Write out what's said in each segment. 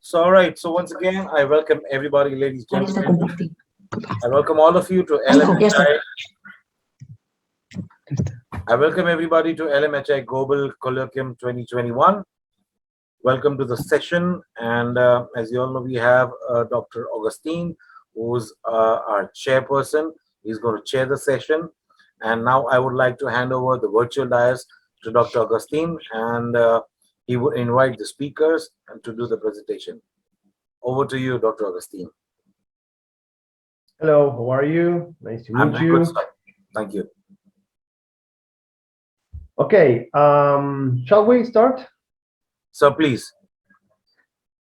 So, all right. So, once again, I welcome everybody, ladies and gentlemen. I welcome all of you to LMHI. I welcome everybody to LMHI Global Colloquium 2021. Welcome to the session. And as you all know, we have Dr. Augustine, who's our chairperson. He's going to chair the session. And now I would like to hand over the virtual dais to Dr. Augustine, and he would invite the speakers to do the presentation. Over to you, Dr. Augustine. Hello, how are you? Nice to meet you. Good, thank you. Okay, shall we start? So please.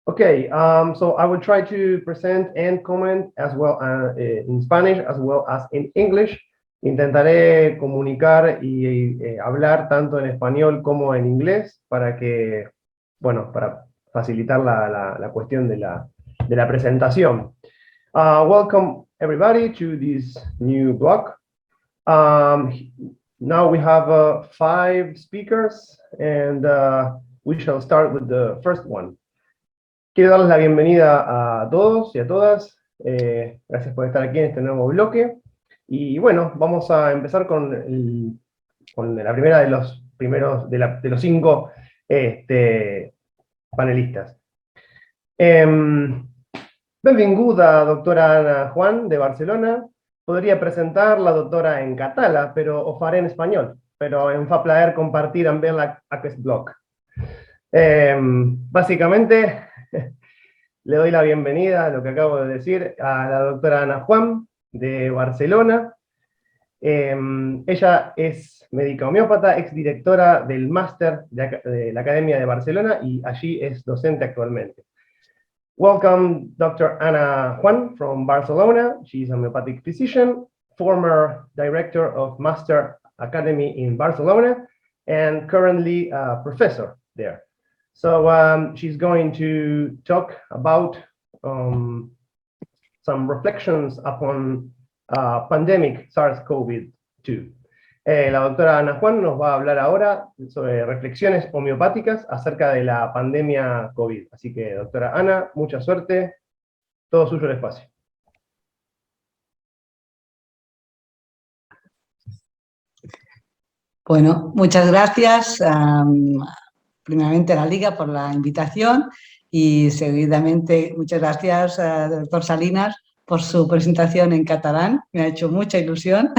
Okay, so I will try to present and comment as well in Spanish as well as in English. Intentaré comunicar y hablar tanto en español como en inglés para que, bueno, para facilitar la cuestión de la presentación. Welcome everybody to this new block. Now we have 5 speakers and we shall start with the first one. Quiero darles la bienvenida a todos y a todas. Gracias por estar aquí en este nuevo bloque. Y bueno, vamos a empezar con la primera de los 5 panelistas. Benvinguda, doctora Ana Juan, de Barcelona. Podria presentar la doctora en català, però ho faré en espanyol. Però em fa plaer compartir amb ell aquest bloc. Básicamente, le doy la bienvenida a lo que acabo de decir a la doctora Ana Juan, de Barcelona. Ella es médica homeópata, exdirectora del máster de la Academia de Barcelona y allí es docente actualmente. Welcome, Dr. Ana Juan from Barcelona. She's a homeopathic physician, former director of Master Academy in Barcelona, and currently a professor there. So she's going to talk about some reflections upon pandemic SARS-CoV-2. La doctora Ana Juan nos va a hablar ahora sobre reflexiones homeopáticas acerca de la pandemia COVID. Así que, doctora Ana, mucha suerte. Todo suyo el espacio. Bueno, muchas gracias. Primeramente a la Liga por la invitación y seguidamente muchas gracias, doctor Salinas, por su presentación en catalán. Me ha hecho mucha ilusión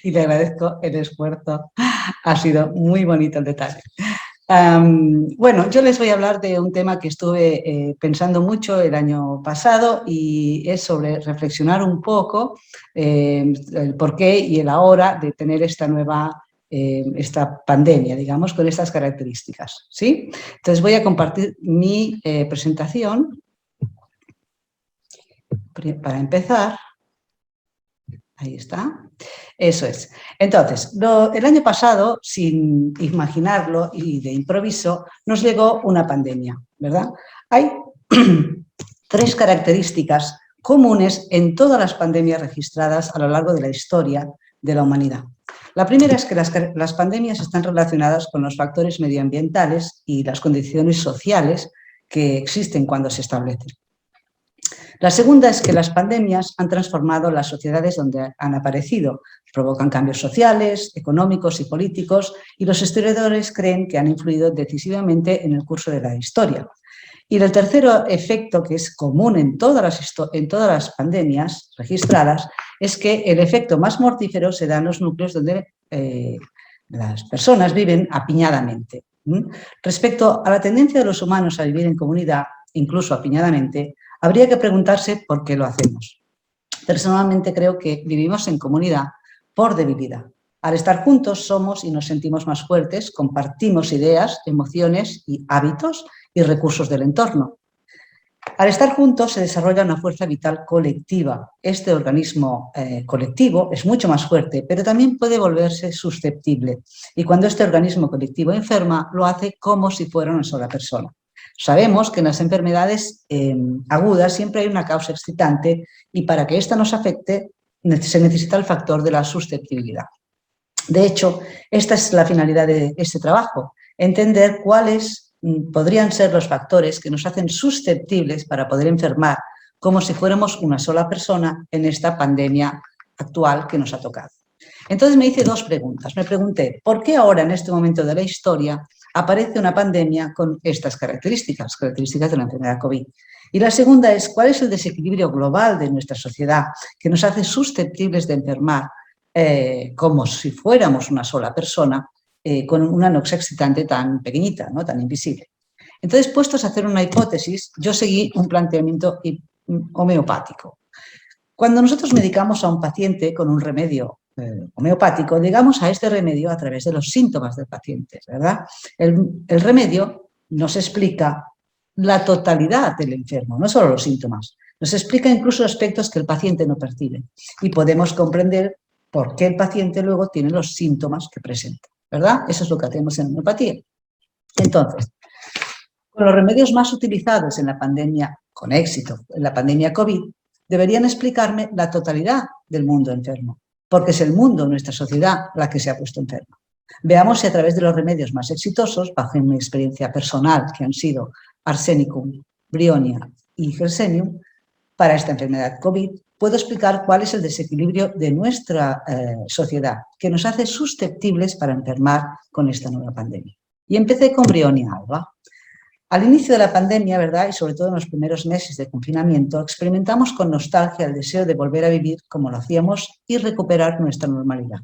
y le agradezco el esfuerzo. Ha sido muy bonito el detalle. Bueno, yo les voy a hablar de un tema que estuve pensando mucho el año pasado y es sobre reflexionar un poco el porqué y el ahora de tener esta pandemia, digamos, con estas características, ¿sí? Entonces voy a compartir mi presentación. Para empezar, ahí está, eso es. Entonces, el año pasado, sin imaginarlo y de improviso, nos llegó una pandemia, ¿verdad? Hay 3 características comunes en todas las pandemias registradas a lo largo de la historia de la humanidad. La primera es que las pandemias están relacionadas con los factores medioambientales y las condiciones sociales que existen cuando se establecen. La segunda es que las pandemias han transformado las sociedades donde han aparecido, provocan cambios sociales, económicos y políticos, y los historiadores creen que han influido decisivamente en el curso de la historia. Y el tercer efecto, que es común en todas las pandemias registradas, es que el efecto más mortífero se da en los núcleos donde las personas viven apiñadamente. Respecto a la tendencia de los humanos a vivir en comunidad, incluso apiñadamente, habría que preguntarse por qué lo hacemos. Personalmente creo que vivimos en comunidad por debilidad. Al estar juntos somos y nos sentimos más fuertes, compartimos ideas, emociones y hábitos y recursos del entorno. Al estar juntos se desarrolla una fuerza vital colectiva. Este organismo colectivo es mucho más fuerte, pero también puede volverse susceptible. Y cuando este organismo colectivo enferma, lo hace como si fuera una sola persona. Sabemos que en las enfermedades agudas siempre hay una causa excitante y para que ésta nos afecte se necesita el factor de la susceptibilidad. De hecho, esta es la finalidad de este trabajo, entender cuál es podrían ser los factores que nos hacen susceptibles para poder enfermar como si fuéramos una sola persona en esta pandemia actual que nos ha tocado. Entonces me hice dos preguntas. Me pregunté, ¿por qué ahora en este momento de la historia aparece una pandemia con estas características de la enfermedad COVID? Y la segunda es, ¿cuál es el desequilibrio global de nuestra sociedad que nos hace susceptibles de enfermar como si fuéramos una sola persona con una noxa excitante tan pequeñita, ¿no? Tan invisible? Entonces, puestos a hacer una hipótesis, yo seguí un planteamiento homeopático. Cuando nosotros medicamos a un paciente con un remedio homeopático, llegamos a este remedio a través de los síntomas del paciente, ¿verdad? El remedio nos explica la totalidad del enfermo, no solo los síntomas. Nos explica incluso aspectos que el paciente no percibe y podemos comprender por qué el paciente luego tiene los síntomas que presenta, ¿verdad? Eso es lo que hacemos en homeopatía. Entonces, con los remedios más utilizados en la pandemia, con éxito, en la pandemia COVID, deberían explicarme la totalidad del mundo enfermo, porque es el mundo, nuestra sociedad, la que se ha puesto enferma. Veamos si a través de los remedios más exitosos, bajo mi experiencia personal, que han sido Arsenicum, Brionia y Gersenium, para esta enfermedad COVID, puedo explicar cuál es el desequilibrio de nuestra sociedad, que nos hace susceptibles para enfermar con esta nueva pandemia. Y empecé con Brionia alba. Al inicio de la pandemia, ¿verdad?, y sobre todo en los primeros meses de confinamiento, experimentamos con nostalgia el deseo de volver a vivir como lo hacíamos y recuperar nuestra normalidad.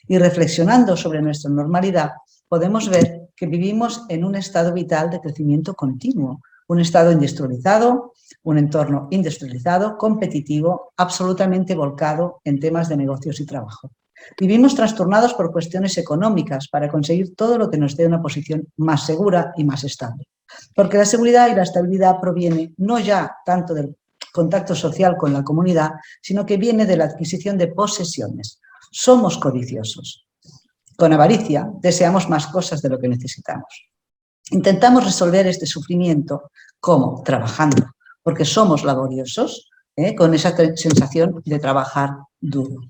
Y reflexionando sobre nuestra normalidad, podemos ver que vivimos en un estado vital de crecimiento continuo, un estado industrializado, un entorno industrializado, competitivo, absolutamente volcado en temas de negocios y trabajo. Vivimos trastornados por cuestiones económicas para conseguir todo lo que nos dé una posición más segura y más estable. Porque la seguridad y la estabilidad proviene no ya tanto del contacto social con la comunidad, sino que viene de la adquisición de posesiones. Somos codiciosos. Con avaricia deseamos más cosas de lo que necesitamos. Intentamos resolver este sufrimiento ¿cómo? Trabajando, porque somos laboriosos, con esa sensación de trabajar duro.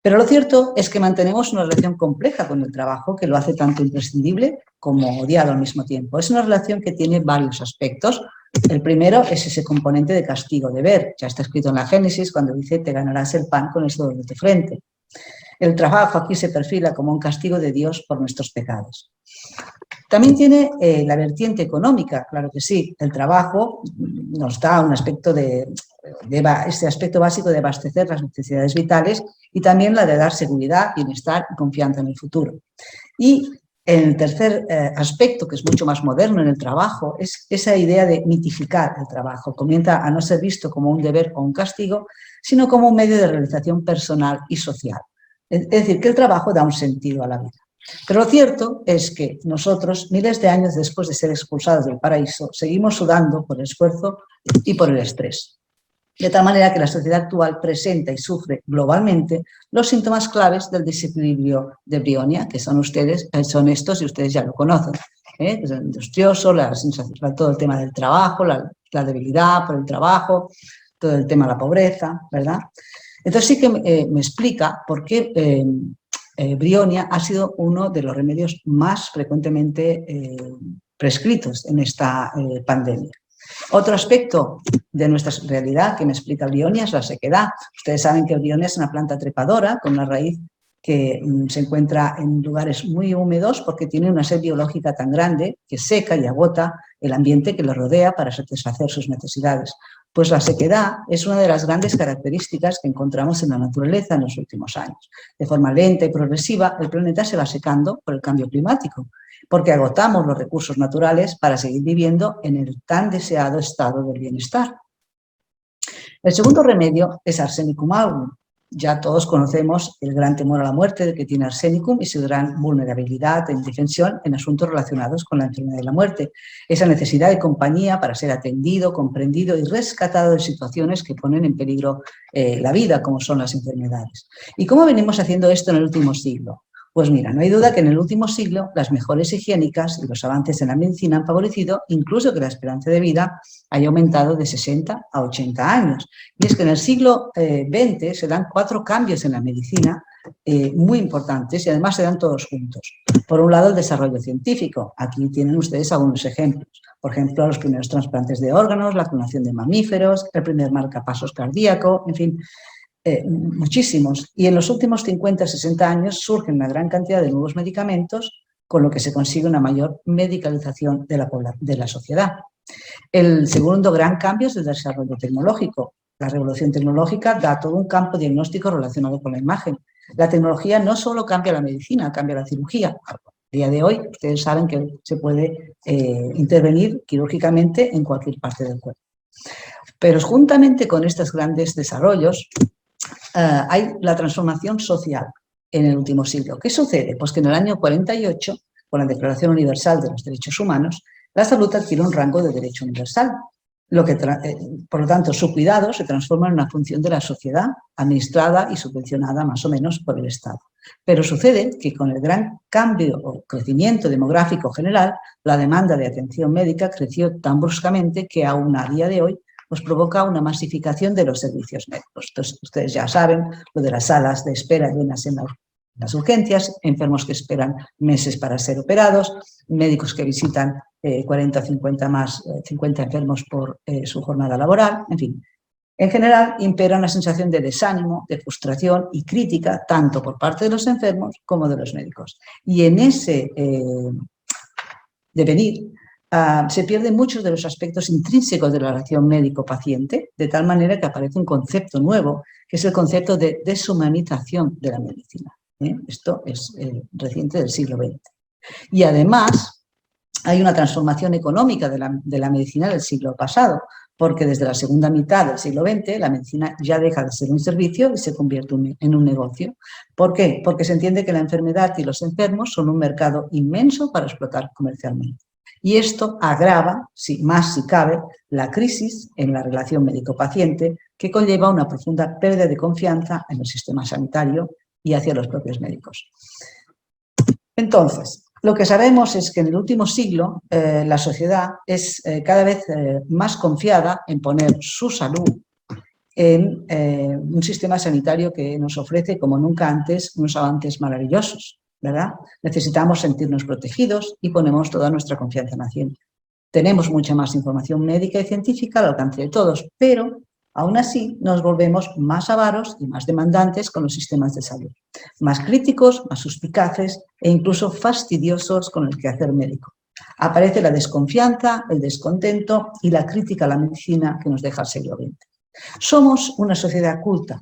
Pero lo cierto es que mantenemos una relación compleja con el trabajo que lo hace tanto imprescindible como odiado al mismo tiempo. Es una relación que tiene varios aspectos. El primero es ese componente de castigo-deber. Ya está escrito en la Génesis cuando dice te ganarás el pan con el sudor de tu frente. El trabajo aquí se perfila como un castigo de Dios por nuestros pecados. También tiene la vertiente económica, claro que sí. El trabajo nos da un aspecto este aspecto básico de abastecer las necesidades vitales y también la de dar seguridad, bienestar y confianza en el futuro. Y el tercer aspecto, que es mucho más moderno en el trabajo, es esa idea de mitificar el trabajo. Comienza a no ser visto como un deber o un castigo, sino como un medio de realización personal y social. Es decir, que el trabajo da un sentido a la vida. Pero lo cierto es que nosotros, miles de años después de ser expulsados del paraíso, seguimos sudando por el esfuerzo y por el estrés. De tal manera que la sociedad actual presenta y sufre globalmente los síntomas claves del desequilibrio de Brionia, que son estos y ustedes ya lo conocen. Es el industrioso, todo el tema del trabajo, la debilidad por el trabajo, todo el tema de la pobreza, ¿verdad? Entonces sí que me explica por qué Brionia ha sido uno de los remedios más frecuentemente prescritos en esta pandemia. Otro aspecto de nuestra realidad que me explica Brionia es la sequedad. Ustedes saben que Brionia es una planta trepadora con una raíz que se encuentra en lugares muy húmedos porque tiene una sed biológica tan grande que seca y agota el ambiente que lo rodea para satisfacer sus necesidades. Pues la sequedad es una de las grandes características que encontramos en la naturaleza en los últimos años. De forma lenta y progresiva, el planeta se va secando por el cambio climático, porque agotamos los recursos naturales para seguir viviendo en el tan deseado estado del bienestar. El segundo remedio es Arsenicum album. Ya todos conocemos el gran temor a la muerte que tiene Arsenicum y su gran vulnerabilidad e indefensión en asuntos relacionados con la enfermedad y la muerte. Esa necesidad de compañía para ser atendido, comprendido y rescatado de situaciones que ponen en peligro la vida, como son las enfermedades. ¿Y cómo venimos haciendo esto en el último siglo? Pues mira, no hay duda que en el último siglo las mejoras higiénicas y los avances en la medicina han favorecido incluso que la esperanza de vida haya aumentado de 60 a 80 años. Y es que en el siglo XX se dan 4 cambios en la medicina muy importantes y además se dan todos juntos. Por un lado, el desarrollo científico. Aquí tienen ustedes algunos ejemplos. Por ejemplo, los primeros trasplantes de órganos, la clonación de mamíferos, el primer marcapasos cardíaco, en fin, muchísimos. Y en los últimos 50, 60 años surgen una gran cantidad de nuevos medicamentos, con lo que se consigue una mayor medicalización de la sociedad. El segundo gran cambio es el desarrollo tecnológico. La revolución tecnológica da todo un campo diagnóstico relacionado con la imagen. La tecnología no solo cambia la medicina, cambia la cirugía. A día de hoy, ustedes saben que se puede intervenir quirúrgicamente en cualquier parte del cuerpo. Pero juntamente con estos grandes desarrollos, hay la transformación social en el último siglo. ¿Qué sucede? Pues que en el año 48, con la Declaración Universal de los Derechos Humanos, la salud adquiere un rango de derecho universal. Por lo tanto, su cuidado se transforma en una función de la sociedad, administrada y subvencionada más o menos por el Estado. Pero sucede que con el gran cambio o crecimiento demográfico general, la demanda de atención médica creció tan bruscamente que aún a día de hoy pues provoca una masificación de los servicios médicos. Entonces, ustedes ya saben lo de las salas de espera llenas en las urgencias, enfermos que esperan meses para ser operados, médicos que visitan 40 o 50 enfermos por su jornada laboral, en fin. En general, impera una sensación de desánimo, de frustración y crítica, tanto por parte de los enfermos como de los médicos. Y en ese devenir, se pierden muchos de los aspectos intrínsecos de la relación médico-paciente, de tal manera que aparece un concepto nuevo, que es el concepto de deshumanización de la medicina. Esto es reciente del siglo XX. Y además hay una transformación económica de la medicina del siglo pasado, porque desde la segunda mitad del siglo XX la medicina ya deja de ser un servicio y se convierte en un negocio. ¿Por qué? Porque se entiende que la enfermedad y los enfermos son un mercado inmenso para explotar comercialmente. Y esto agrava, más si cabe, la crisis en la relación médico-paciente que conlleva una profunda pérdida de confianza en el sistema sanitario y hacia los propios médicos. Entonces, lo que sabemos es que en el último siglo la sociedad es cada vez más confiada en poner su salud en un sistema sanitario que nos ofrece como nunca antes unos avances maravillosos, ¿verdad? Necesitamos sentirnos protegidos y ponemos toda nuestra confianza en la ciencia. Tenemos mucha más información médica y científica al alcance de todos, pero aún así nos volvemos más avaros y más demandantes con los sistemas de salud, más críticos, más suspicaces e incluso fastidiosos con el quehacer médico. Aparece la desconfianza, el descontento y la crítica a la medicina que nos deja el siglo XX. Somos una sociedad culta,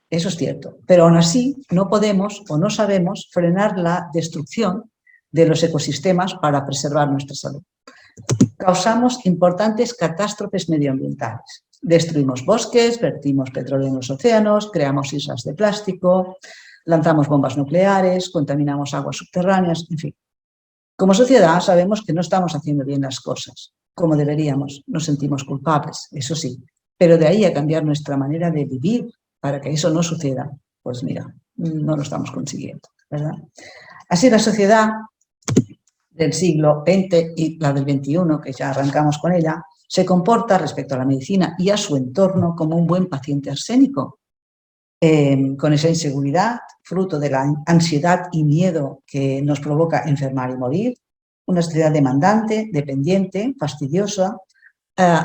eso es cierto, pero aún así no podemos o no sabemos frenar la destrucción de los ecosistemas para preservar nuestra salud. Causamos importantes catástrofes medioambientales. Destruimos bosques, vertimos petróleo en los océanos, creamos islas de plástico, lanzamos bombas nucleares, contaminamos aguas subterráneas, en fin. Como sociedad sabemos que no estamos haciendo bien las cosas, como deberíamos, nos sentimos culpables, eso sí, pero de ahí a cambiar nuestra manera de vivir para que eso no suceda, pues mira, no lo estamos consiguiendo, ¿verdad? Así la sociedad del siglo XX y la del XXI, que ya arrancamos con ella, se comporta respecto a la medicina y a su entorno como un buen paciente arsénico, con esa inseguridad, fruto de la ansiedad y miedo que nos provoca enfermar y morir, una sociedad demandante, dependiente, fastidiosa,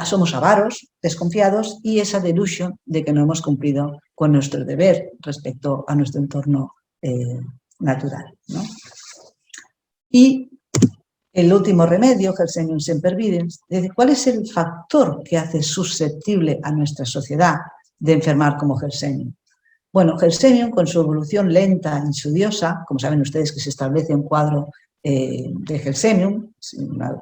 somos avaros, desconfiados y esa delusión de que no hemos cumplido con nuestro deber respecto a nuestro entorno natural, ¿no? Y el último remedio, Gersenium semper virens, ¿cuál es el factor que hace susceptible a nuestra sociedad de enfermar como Gersenium? Bueno, Gersenium, con su evolución lenta e insidiosa, como saben ustedes que se establece un cuadro de Gersenium, una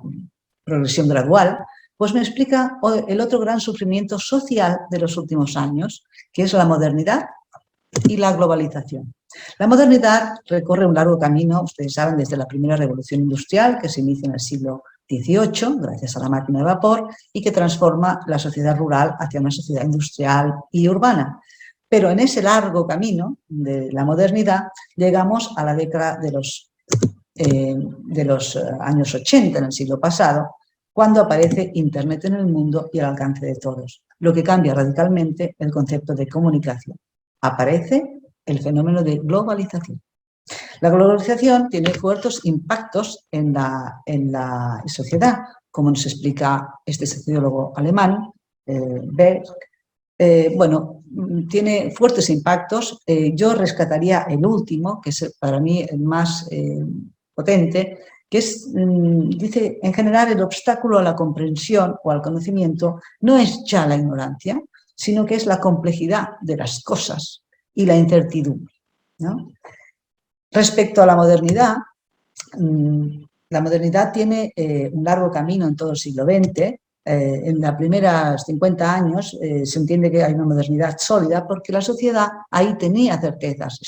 progresión gradual, pues me explica el otro gran sufrimiento social de los últimos años, que es la modernidad y la globalización. La modernidad recorre un largo camino, ustedes saben, desde la primera revolución industrial, que se inicia en el siglo XVIII, gracias a la máquina de vapor, y que transforma la sociedad rural hacia una sociedad industrial y urbana. Pero en ese largo camino de la modernidad llegamos a la década de los años 80, en el siglo pasado, cuando aparece Internet en el mundo y al alcance de todos, lo que cambia radicalmente el concepto de comunicación. Aparece el fenómeno de globalización. La globalización tiene fuertes impactos en la sociedad, como nos explica este sociólogo alemán, Berg. Bueno, tiene fuertes impactos. Yo rescataría el último, que es para mí el más potente, que es, dice, en general el obstáculo a la comprensión o al conocimiento no es ya la ignorancia, sino que es la complejidad de las cosas y la incertidumbre, ¿no? Respecto a la modernidad tiene un largo camino en todo el siglo XX. En los primeros 50 años se entiende que hay una modernidad sólida porque la sociedad ahí tenía certezas,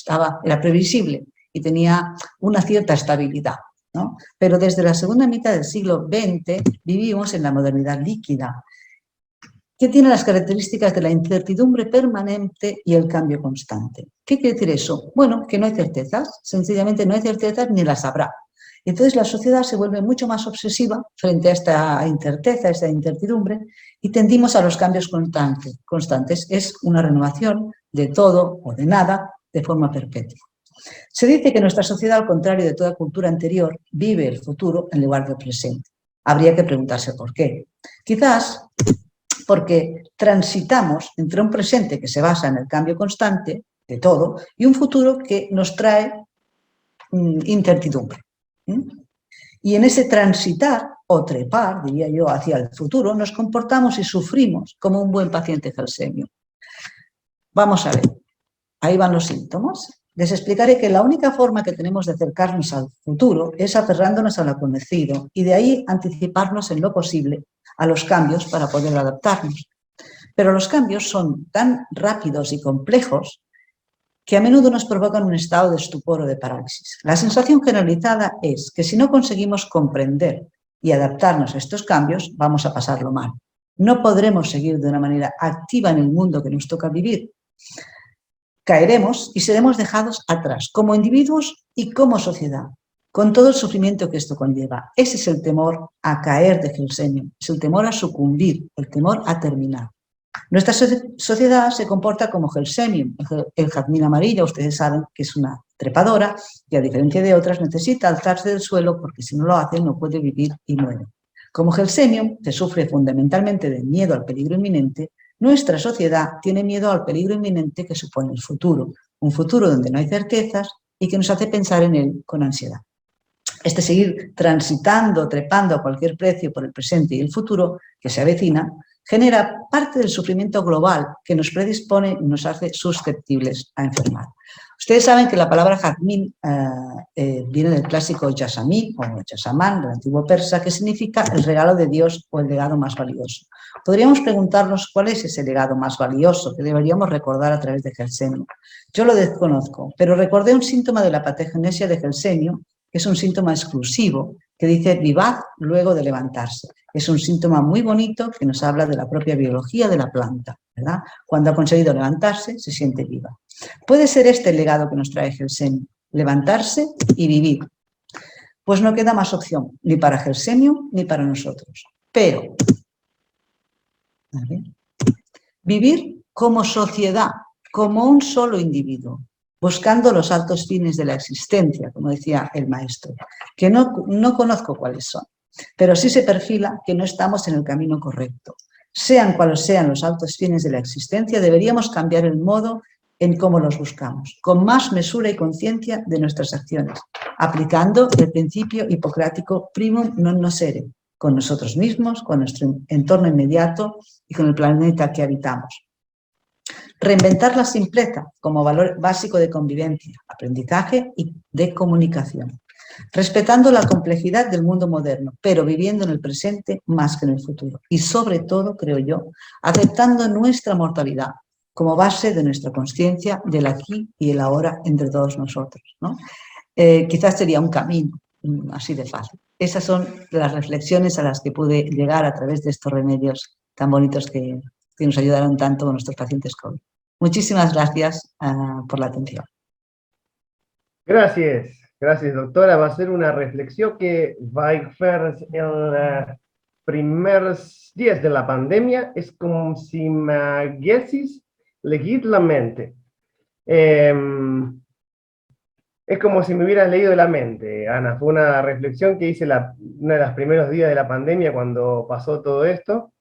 era previsible y tenía una cierta estabilidad, ¿no? Pero desde la segunda mitad del siglo XX vivimos en la modernidad líquida, que tiene las características de la incertidumbre permanente y el cambio constante. ¿Qué quiere decir eso? Bueno, que no hay certezas, sencillamente no hay certezas ni las habrá. Entonces la sociedad se vuelve mucho más obsesiva frente a esta incerteza, a esta incertidumbre, y tendimos a los cambios constantes. Es una renovación de todo o de nada de forma perpetua. Se dice que nuestra sociedad, al contrario de toda cultura anterior, vive el futuro en lugar del presente. Habría que preguntarse por qué. Quizás porque transitamos entre un presente que se basa en el cambio constante de todo y un futuro que nos trae incertidumbre. Y en ese transitar o trepar, diría yo, hacia el futuro, nos comportamos y sufrimos como un buen paciente gelsemium. Vamos a ver, ahí van los síntomas. Les explicaré que la única forma que tenemos de acercarnos al futuro es aferrándonos a lo conocido y de ahí anticiparnos en lo posible a los cambios para poder adaptarnos. Pero los cambios son tan rápidos y complejos que a menudo nos provocan un estado de estupor o de parálisis. La sensación generalizada es que si no conseguimos comprender y adaptarnos a estos cambios, vamos a pasarlo mal. No podremos seguir de una manera activa en el mundo que nos toca vivir. Caeremos y seremos dejados atrás, como individuos y como sociedad, con todo el sufrimiento que esto conlleva. Ese es el temor a caer de Gelsemium, es el temor a sucumbir, el temor a terminar. Nuestra sociedad se comporta como Gelsemium, el jazmín amarillo, ustedes saben que es una trepadora y a diferencia de otras necesita alzarse del suelo porque si no lo hace no puede vivir y muere. Como Gelsemium, que sufre fundamentalmente del miedo al peligro inminente, nuestra sociedad tiene miedo al peligro inminente que supone el futuro, un futuro donde no hay certezas y que nos hace pensar en él con ansiedad. Este seguir transitando, trepando a cualquier precio por el presente y el futuro que se avecina, genera parte del sufrimiento global que nos predispone y nos hace susceptibles a enfermar. Ustedes saben que la palabra jazmín viene del clásico yasamí o yasamán, del antiguo persa, que significa el regalo de Dios o el legado más valioso. Podríamos preguntarnos cuál es ese legado más valioso que deberíamos recordar a través de Gelsemium. Yo lo desconozco, pero recordé un síntoma de la pategenesia de Gelsemium, que es un síntoma exclusivo, que dice vivad luego de levantarse. Es un síntoma muy bonito que nos habla de la propia biología de la planta, ¿verdad? Cuando ha conseguido levantarse, se siente viva. Puede ser este el legado que nos trae Gelsemium, levantarse y vivir. Pues no queda más opción, ni para Gelsemium ni para nosotros. Pero vivir como sociedad, como un solo individuo, buscando los altos fines de la existencia, como decía el maestro, que no conozco cuáles son, pero sí se perfila que no estamos en el camino correcto. Sean cuales sean los altos fines de la existencia, deberíamos cambiar el modo en cómo los buscamos, con más mesura y conciencia de nuestras acciones, aplicando el principio hipocrático primum non nocere, con nosotros mismos, con nuestro entorno inmediato y con el planeta que habitamos. Reinventar la simpleza como valor básico de convivencia, aprendizaje y de comunicación, respetando la complejidad del mundo moderno, pero viviendo en el presente más que en el futuro. Y sobre todo, creo yo, aceptando nuestra mortalidad como base de nuestra conciencia del aquí y el ahora entre todos nosotros, ¿no? Quizás sería un camino así de fácil. Esas son las reflexiones a las que pude llegar a través de estos remedios tan bonitos que nos ayudaron tanto con nuestros pacientes COVID. Muchísimas gracias por la atención. Gracias, gracias doctora. Va a ser una reflexión que va a ir en los primeros días de la pandemia. Es como si me guieses leer la mente. Es como si me hubieras leído la mente, Ana. Fue una reflexión que hice uno de los primeros días de la pandemia cuando pasó todo esto.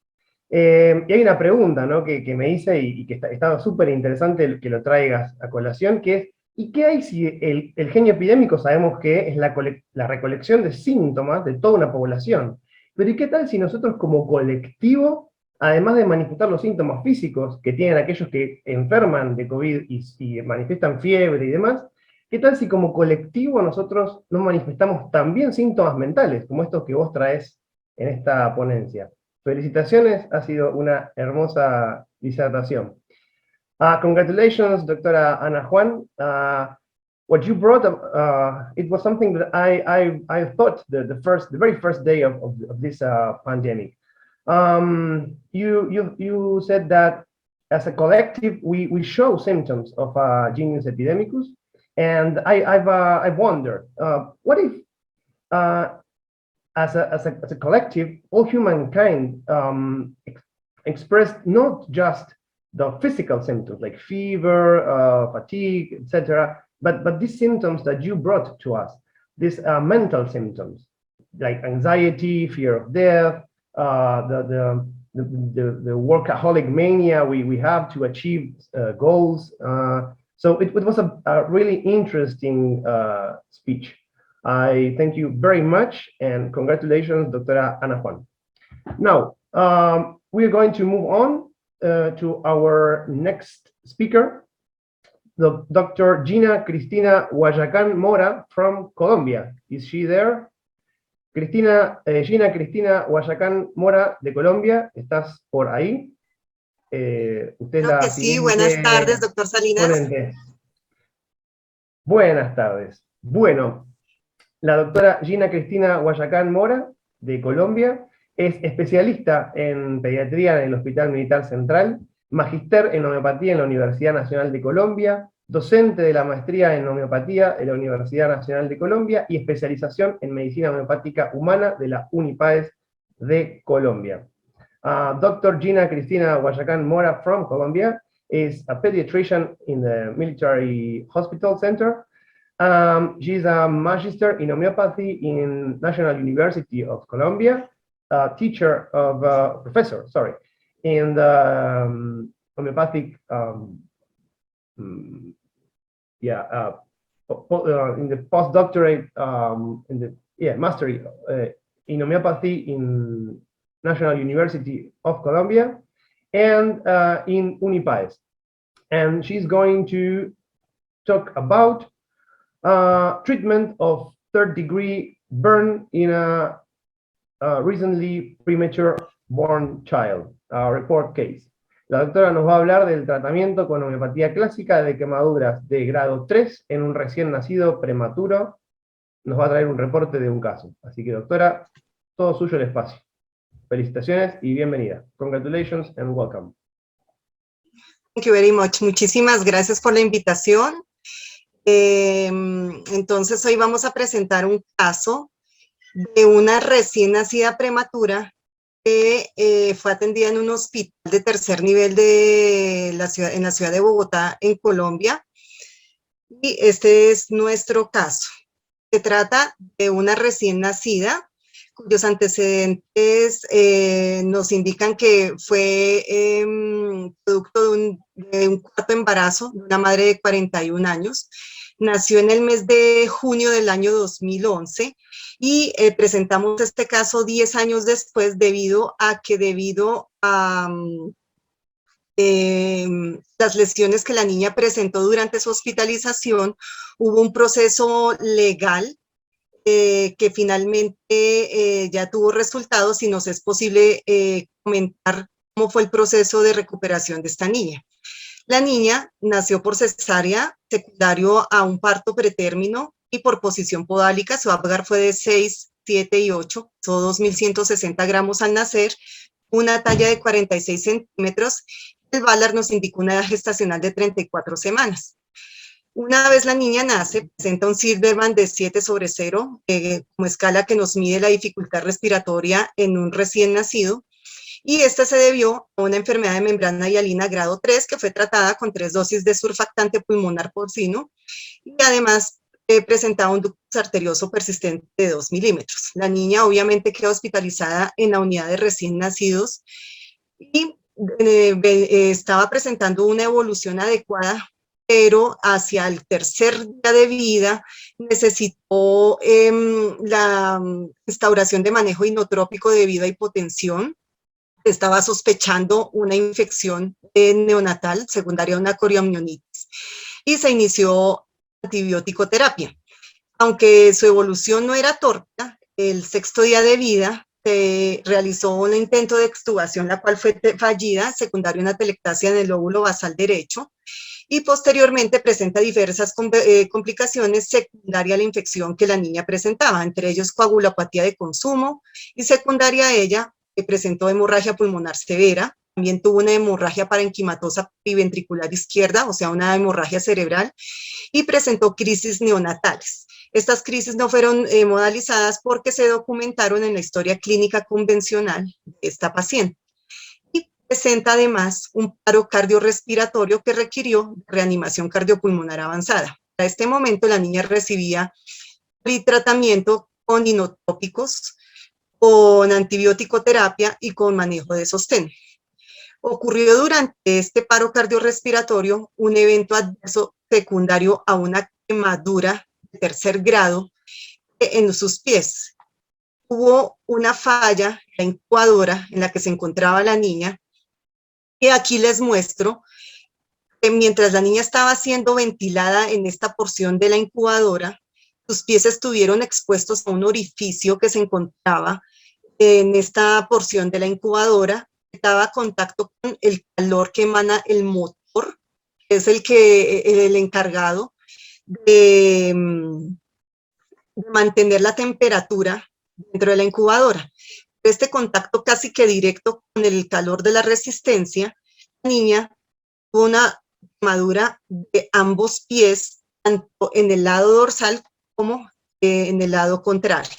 Y hay una pregunta, ¿no?, que me hice y que está súper interesante que lo traigas a colación, que es, ¿y qué hay si el genio epidémico sabemos que es la recolección de síntomas de toda una población? Pero ¿y qué tal si nosotros como colectivo, además de manifestar los síntomas físicos que tienen aquellos que enferman de COVID y manifiestan fiebre y demás, qué tal si como colectivo nosotros nos manifestamos también síntomas mentales, como estos que vos traes en esta ponencia? Felicitaciones, ha sido una hermosa disertación. Congratulations, Doctora Ana Juan. What you brought, it was something that I thought the very first day of this pandemic. You said that as a collective we show symptoms of genius epidemicus, and I've wondered what if as a collective, all humankind expressed not just the physical symptoms like fever, fatigue, etc., but these symptoms that you brought to us, these mental symptoms like anxiety, fear of death, the workaholic mania we have to achieve goals. So it was a really interesting speech. I thank you very much, and congratulations, Doctora Ana Juan. Now, we're going to move on to our next speaker, Dr. Gina Cristina Guayacán Mora from Colombia. Is she there? Gina Cristina Guayacán Mora de Colombia, ¿estás por ahí? Usted es Creo la que sí. Buenas tardes, doctor Salinas. ponente. Buenas tardes. Bueno, la doctora Gina Cristina Guayacán Mora, de Colombia, es especialista en pediatría en el Hospital Militar Central, magíster en homeopatía en la Universidad Nacional de Colombia, docente de la maestría en homeopatía de la Universidad Nacional de Colombia y especialización en medicina homeopática humana de la Unipaes de Colombia. Dr. Gina Cristina Guayacán Mora from Colombia is a pediatrician in the Military Hospital Center. She's a magister in homeopathy in National University of Colombia, professor, in the homeopathic, in the postdoctorate, mastery in homeopathy in National University of Colombia, and in Unipaes. And she's going to talk about treatment of third-degree burn in a recently premature born child, report case. La doctora nos va a hablar del tratamiento con homeopatía clásica de quemaduras de grado 3 en un recién nacido prematuro. Nos va a traer un reporte de un caso. Así que, doctora, todo suyo el espacio. Felicitaciones y bienvenida. Congratulations and welcome. Thank you very much. Muchísimas gracias por la invitación. Entonces hoy vamos a presentar un caso de una recién nacida prematura que fue atendida en un hospital de tercer nivel de en la ciudad de Bogotá, en Colombia. Y este es nuestro caso. Se trata de una recién nacida cuyos antecedentes nos indican que fue producto de un cuarto embarazo de una madre de 41 años. Nació en el mes de junio del año 2011 y presentamos este caso 10 años después debido a las lesiones que la niña presentó durante su hospitalización, hubo un proceso legal que finalmente ya tuvo resultados y nos es posible comentar cómo fue el proceso de recuperación de esta niña. La niña nació por cesárea, secundario a un parto pretérmino y por posición podálica. Su Apgar fue de 6, 7 y 8, pesó 2.160 gramos al nacer, una talla de 46 centímetros. El Valar nos indicó una edad gestacional de 34 semanas. Una vez la niña nace, presenta un Silverman de 7/0, como escala que nos mide la dificultad respiratoria en un recién nacido, y esta se debió a una enfermedad de membrana hialina grado 3 que fue tratada con 3 dosis de surfactante pulmonar porcino y además presentaba un ductus arterioso persistente de 2 milímetros. La niña obviamente quedó hospitalizada en la unidad de recién nacidos y estaba presentando una evolución adecuada, pero hacia el tercer día de vida necesitó la instauración de manejo inotrópico debido a hipotensión. Estaba sospechando una infección neonatal secundaria a una coriomionitis y se inició antibiótico terapia. Aunque su evolución no era torta, el sexto día de vida se realizó un intento de extubación, la cual fue fallida, secundaria a una telectasia en el lóbulo basal derecho, y posteriormente presenta diversas complicaciones secundarias a la infección que la niña presentaba, entre ellos coagulopatía de consumo, y secundaria a ella presentó hemorragia pulmonar severa, también tuvo una hemorragia parenquimatosa biventricular izquierda, o sea, una hemorragia cerebral, y presentó crisis neonatales. Estas crisis no fueron modalizadas porque se documentaron en la historia clínica convencional de esta paciente. Y presenta además un paro cardiorrespiratorio que requirió reanimación cardiopulmonar avanzada. A este momento la niña recibía tratamiento con inotrópicos, con antibiótico terapia y con manejo de sostén. Ocurrió durante este paro cardiorrespiratorio un evento adverso secundario a una quemadura de tercer grado en sus pies. Hubo una falla en la incubadora en la que se encontraba la niña, y aquí les muestro que mientras la niña estaba siendo ventilada en esta porción de la incubadora, sus pies estuvieron expuestos a un orificio que se encontraba en esta porción de la incubadora, estaba a contacto con el calor que emana el motor, que es el encargado de mantener la temperatura dentro de la incubadora. Este contacto casi que directo con el calor de la resistencia, la niña tuvo una quemadura de ambos pies, tanto en el lado dorsal como en el lado contrario.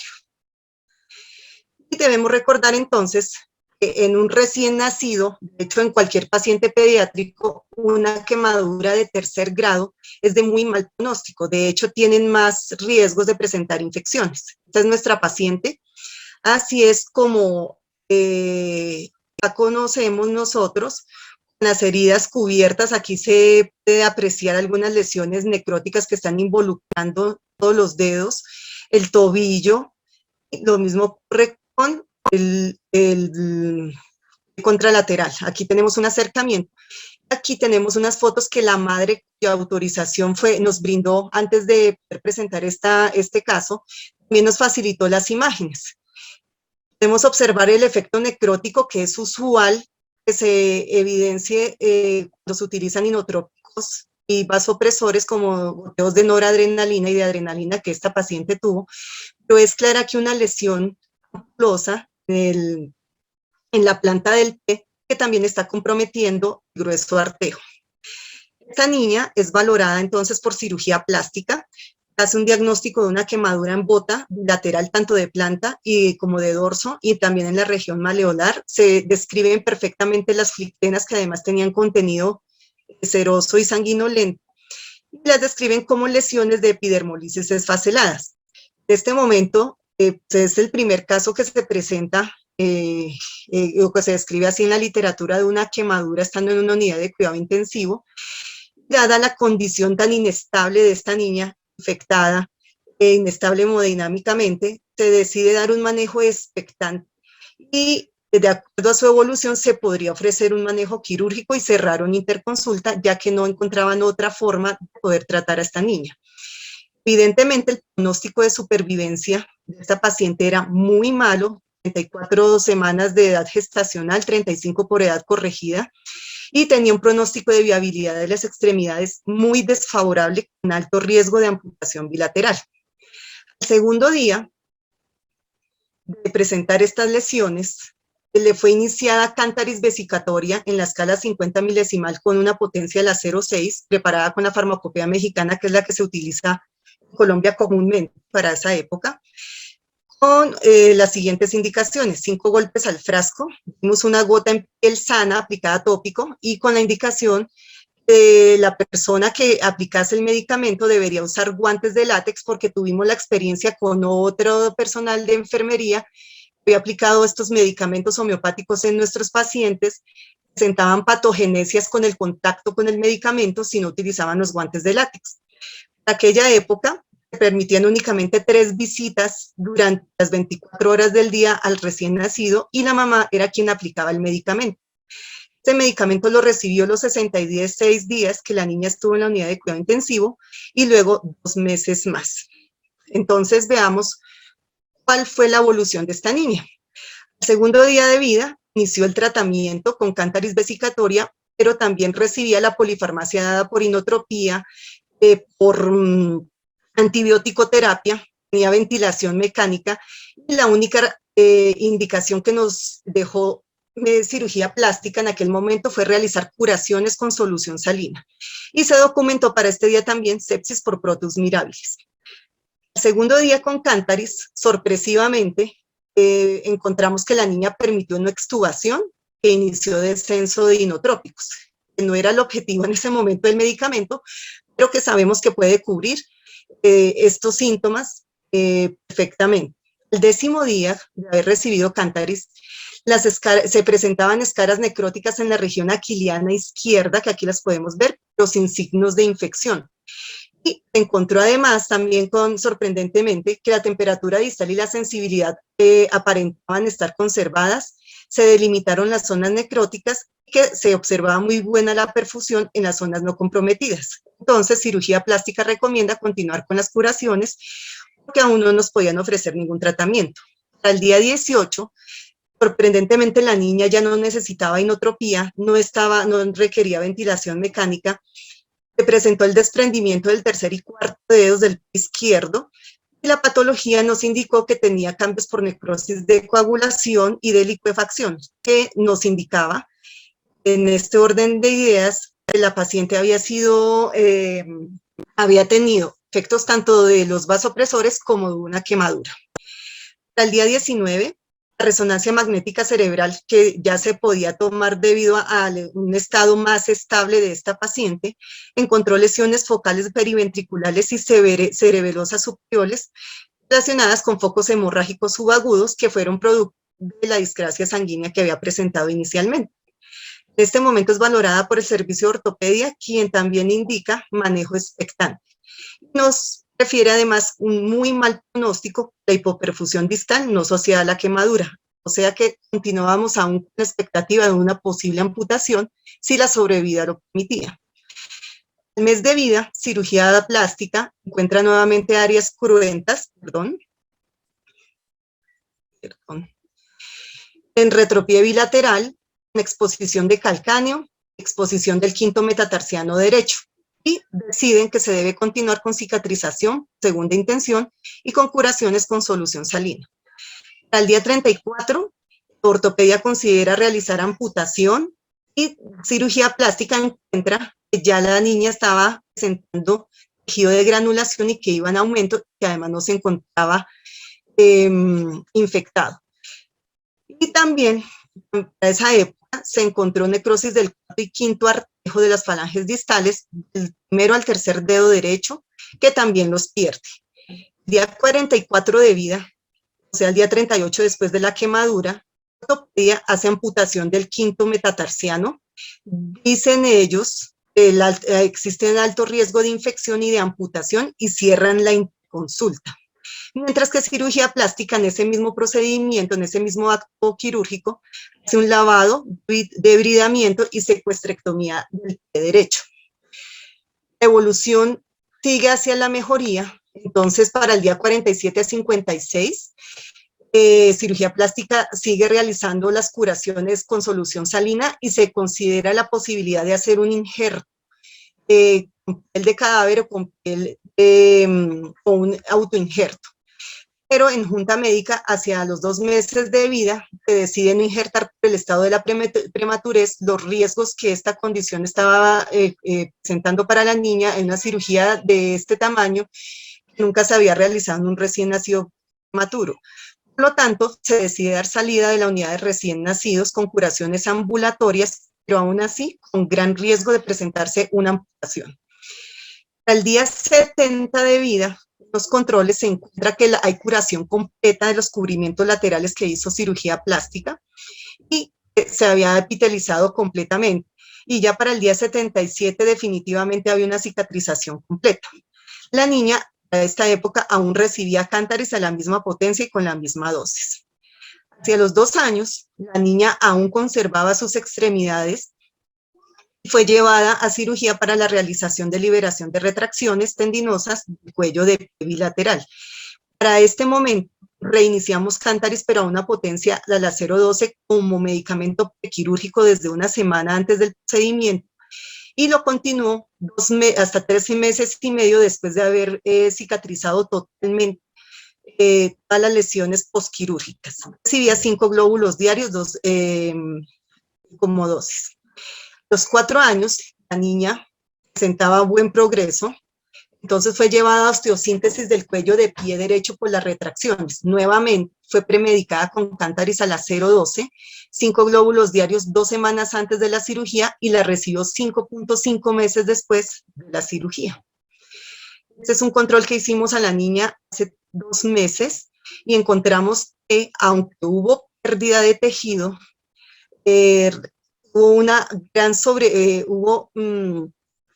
Y debemos recordar entonces que en un recién nacido, de hecho en cualquier paciente pediátrico, una quemadura de tercer grado es de muy mal pronóstico. De hecho, tienen más riesgos de presentar infecciones. Esta es nuestra paciente. Así es como la conocemos nosotros, con las heridas cubiertas. Aquí se puede apreciar algunas lesiones necróticas que están involucrando todos los dedos, el tobillo. Lo mismo ocurre con el contralateral. Aquí tenemos un acercamiento. Aquí tenemos unas fotos que la madre, cuya autorización nos brindó antes de presentar este caso, también nos facilitó las imágenes. Podemos observar el efecto necrótico, que es usual que se evidencie cuando se utilizan inotrópicos y vasopresores como goteos de noradrenalina y de adrenalina que esta paciente tuvo, pero es clara que una lesión ampulosa en la planta del pie que también está comprometiendo el grueso artero. Esta niña es valorada entonces por cirugía plástica, hace un diagnóstico de una quemadura en bota bilateral tanto de planta como de dorso y también en la región maleolar. Se describen perfectamente las flictenas que además tenían contenido seroso y sanguinolento, y las describen como lesiones de epidermolisis esfaceladas. En este momento es el primer caso que se presenta o que se describe así en la literatura de una quemadura estando en una unidad de cuidado intensivo. Dada la condición tan inestable de esta niña infectada, inestable hemodinámicamente, se decide dar un manejo expectante y de acuerdo a su evolución se podría ofrecer un manejo quirúrgico y cerrar una interconsulta, ya que no encontraban otra forma de poder tratar a esta niña. Evidentemente el pronóstico de supervivencia de esta paciente era muy malo, 34 semanas de edad gestacional, 35 por edad corregida, y tenía un pronóstico de viabilidad de las extremidades muy desfavorable, con alto riesgo de amputación bilateral. Al segundo día de presentar estas lesiones, le fue iniciada cántaris vesicatoria en la escala 50 milesimal con una potencia de la 0,6, preparada con la farmacopea mexicana, que es la que se utiliza en Colombia comúnmente para esa época, con las siguientes indicaciones: 5 golpes al frasco, dimos una gota en piel sana aplicada tópico y con la indicación de la persona que aplicase el medicamento debería usar guantes de látex, porque tuvimos la experiencia con otro personal de enfermería que había aplicado estos medicamentos homeopáticos en nuestros pacientes, presentaban patogenesias con el contacto con el medicamento si no utilizaban los guantes de látex. En aquella época se permitían únicamente 3 visitas durante las 24 horas del día al recién nacido y la mamá era quien aplicaba el medicamento. Este medicamento lo recibió los 66 días que la niña estuvo en la unidad de cuidado intensivo y luego 2 meses más. Entonces veamos cuál fue la evolución de esta niña. El segundo día de vida inició el tratamiento con cántaris vesicatoria, pero también recibía la polifarmacia dada por inotropía, por antibiótico terapia, tenía ventilación mecánica y la única indicación que nos dejó cirugía plástica en aquel momento fue realizar curaciones con solución salina. Y se documentó para este día también sepsis por protus mirabilis. El segundo día con cántaris, sorpresivamente, encontramos que la niña permitió una extubación que inició descenso de inotrópicos, que no era el objetivo en ese momento del medicamento, pero que sabemos que puede cubrir estos síntomas perfectamente. El 10º día de haber recibido cántaris, se presentaban escaras necróticas en la región aquiliana izquierda, que aquí las podemos ver, pero sin signos de infección. Y se encontró además también sorprendentemente, que la temperatura distal y la sensibilidad aparentaban estar conservadas, se delimitaron las zonas necróticas y que se observaba muy buena la perfusión en las zonas no comprometidas. Entonces, cirugía plástica recomienda continuar con las curaciones, porque aún no nos podían ofrecer ningún tratamiento. Al día 18, sorprendentemente la niña ya no necesitaba inotropía, no requería ventilación mecánica, se presentó el desprendimiento del tercer y cuarto dedos del pie izquierdo y la patología nos indicó que tenía cambios por necrosis de coagulación y de licuefacción, que nos indicaba en este orden de ideas que la paciente había tenido efectos tanto de los vasopresores como de una quemadura. Al día 19, la resonancia magnética cerebral, que ya se podía tomar debido a un estado más estable de esta paciente, encontró lesiones focales periventriculares y cerebelosas superiores relacionadas con focos hemorrágicos subagudos que fueron producto de la discrasia sanguínea que había presentado inicialmente. En este momento es valorada por el servicio de ortopedia, quien también indica manejo expectante. Nos refiere además un muy mal pronóstico, la hipoperfusión distal no asociada a la quemadura, o sea que continuábamos aún con la expectativa de una posible amputación si la sobrevida lo permitía. Al mes de vida, cirugía plástica, encuentra nuevamente áreas cruentas, en retropie bilateral, en exposición de calcáneo, exposición del quinto metatarsiano derecho, y deciden que se debe continuar con cicatrización, segunda intención, y con curaciones con solución salina. Al día 34, ortopedia considera realizar amputación y cirugía plástica encuentra que ya la niña estaba presentando tejido de granulación y que iba en aumento, que además no se encontraba infectado. Y también, en esa época, se encontró necrosis del cuarto y quinto artejo de las falanges distales, del primero al tercer dedo derecho, que también los pierde. Día 44 de vida, o sea, el día 38 después de la quemadura, la ortopedia hace amputación del quinto metatarsiano. Dicen ellos que existe alto riesgo de infección y de amputación y cierran la consulta. Mientras que cirugía plástica, en ese mismo procedimiento, en ese mismo acto quirúrgico, hace un lavado, debridamiento y secuestrectomía del pie derecho. La evolución sigue hacia la mejoría, entonces para el día 47 a 56, cirugía plástica sigue realizando las curaciones con solución salina y se considera la posibilidad de hacer un injerto con piel de cadáver o con piel o un autoinjerto. Pero en junta médica, hacia los 2 meses de vida, se decide no injertar por el estado de la prematurez, los riesgos que esta condición estaba presentando para la niña en una cirugía de este tamaño, que nunca se había realizado en un recién nacido prematuro. Por lo tanto, se decide dar salida de la unidad de recién nacidos con curaciones ambulatorias, pero aún así con gran riesgo de presentarse una amputación. Al día 70 de vida, los controles se encuentra que hay curación completa de los cubrimientos laterales que hizo cirugía plástica y se había epitelizado completamente. Y ya para el día 77 definitivamente había una cicatrización completa. La niña a esta época aún recibía cántaris a la misma potencia y con la misma dosis. Hacia los 2 años, la niña aún conservaba sus extremidades y fue llevada a cirugía para la realización de liberación de retracciones tendinosas del cuello de bilateral. Para este momento, reiniciamos cántaris, pero a una potencia de la 0,12 como medicamento quirúrgico desde una semana antes del procedimiento y lo continuó hasta 13 meses y medio después de haber cicatrizado totalmente todas las lesiones postquirúrgicas. Recibía 5 glóbulos diarios como dosis. A los 4 años, la niña presentaba buen progreso. Entonces fue llevada a osteosíntesis del cuello de pie derecho por las retracciones. Nuevamente fue premedicada con cántaris a la 0,12, 5 glóbulos diarios 2 semanas antes de la cirugía y la recibió 5.5 meses después de la cirugía. Este es un control que hicimos a la niña hace 2 meses y encontramos que aunque hubo pérdida de tejido, hubo una gran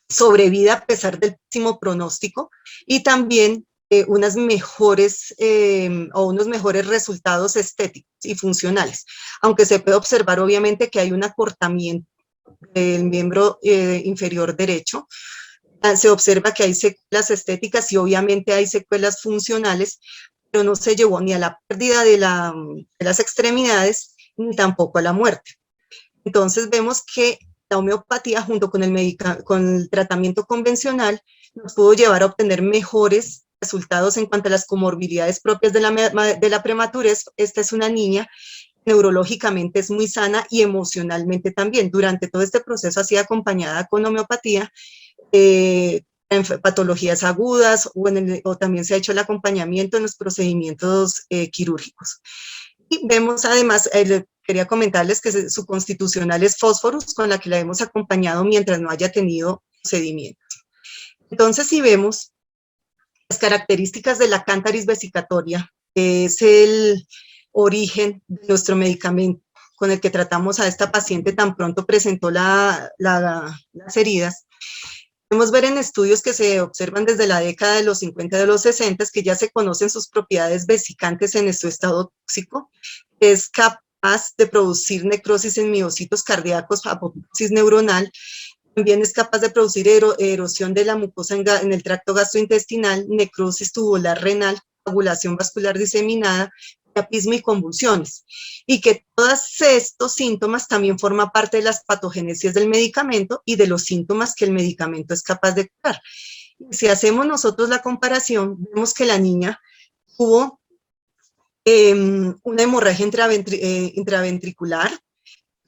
sobrevida a pesar del pésimo pronóstico y también unos mejores resultados estéticos y funcionales, aunque se puede observar obviamente que hay un acortamiento del miembro inferior derecho. Se observa que hay secuelas estéticas y obviamente hay secuelas funcionales, pero no se llevó ni a la pérdida de las extremidades ni tampoco a la muerte. Entonces vemos que la homeopatía junto con el tratamiento convencional nos pudo llevar a obtener mejores resultados en cuanto a las comorbilidades propias de la prematurez. Esta es una niña, neurológicamente es muy sana y emocionalmente también. Durante todo este proceso ha sido acompañada con homeopatía, en patologías agudas o también se ha hecho el acompañamiento en los procedimientos quirúrgicos. Y vemos además, quería comentarles que su constitucional es Fósforus, con la que la hemos acompañado mientras no haya tenido procedimientos. Entonces, si vemos las características de la cántaris vesicatoria, que es el origen de nuestro medicamento con el que tratamos a esta paciente tan pronto presentó las heridas, podemos ver en estudios que se observan desde la década de los 50 y de los 60 que ya se conocen sus propiedades vesicantes en su estado tóxico, que es capaz de producir necrosis en miocitos cardíacos, apoptosis neuronal, también es capaz de producir erosión de la mucosa en el tracto gastrointestinal, necrosis tubular renal, coagulación vascular diseminada, priapismo y convulsiones, y que todos estos síntomas también forman parte de las patogénesis del medicamento y de los síntomas que el medicamento es capaz de curar. Si hacemos nosotros la comparación, vemos que la niña tuvo una hemorragia intraventricular,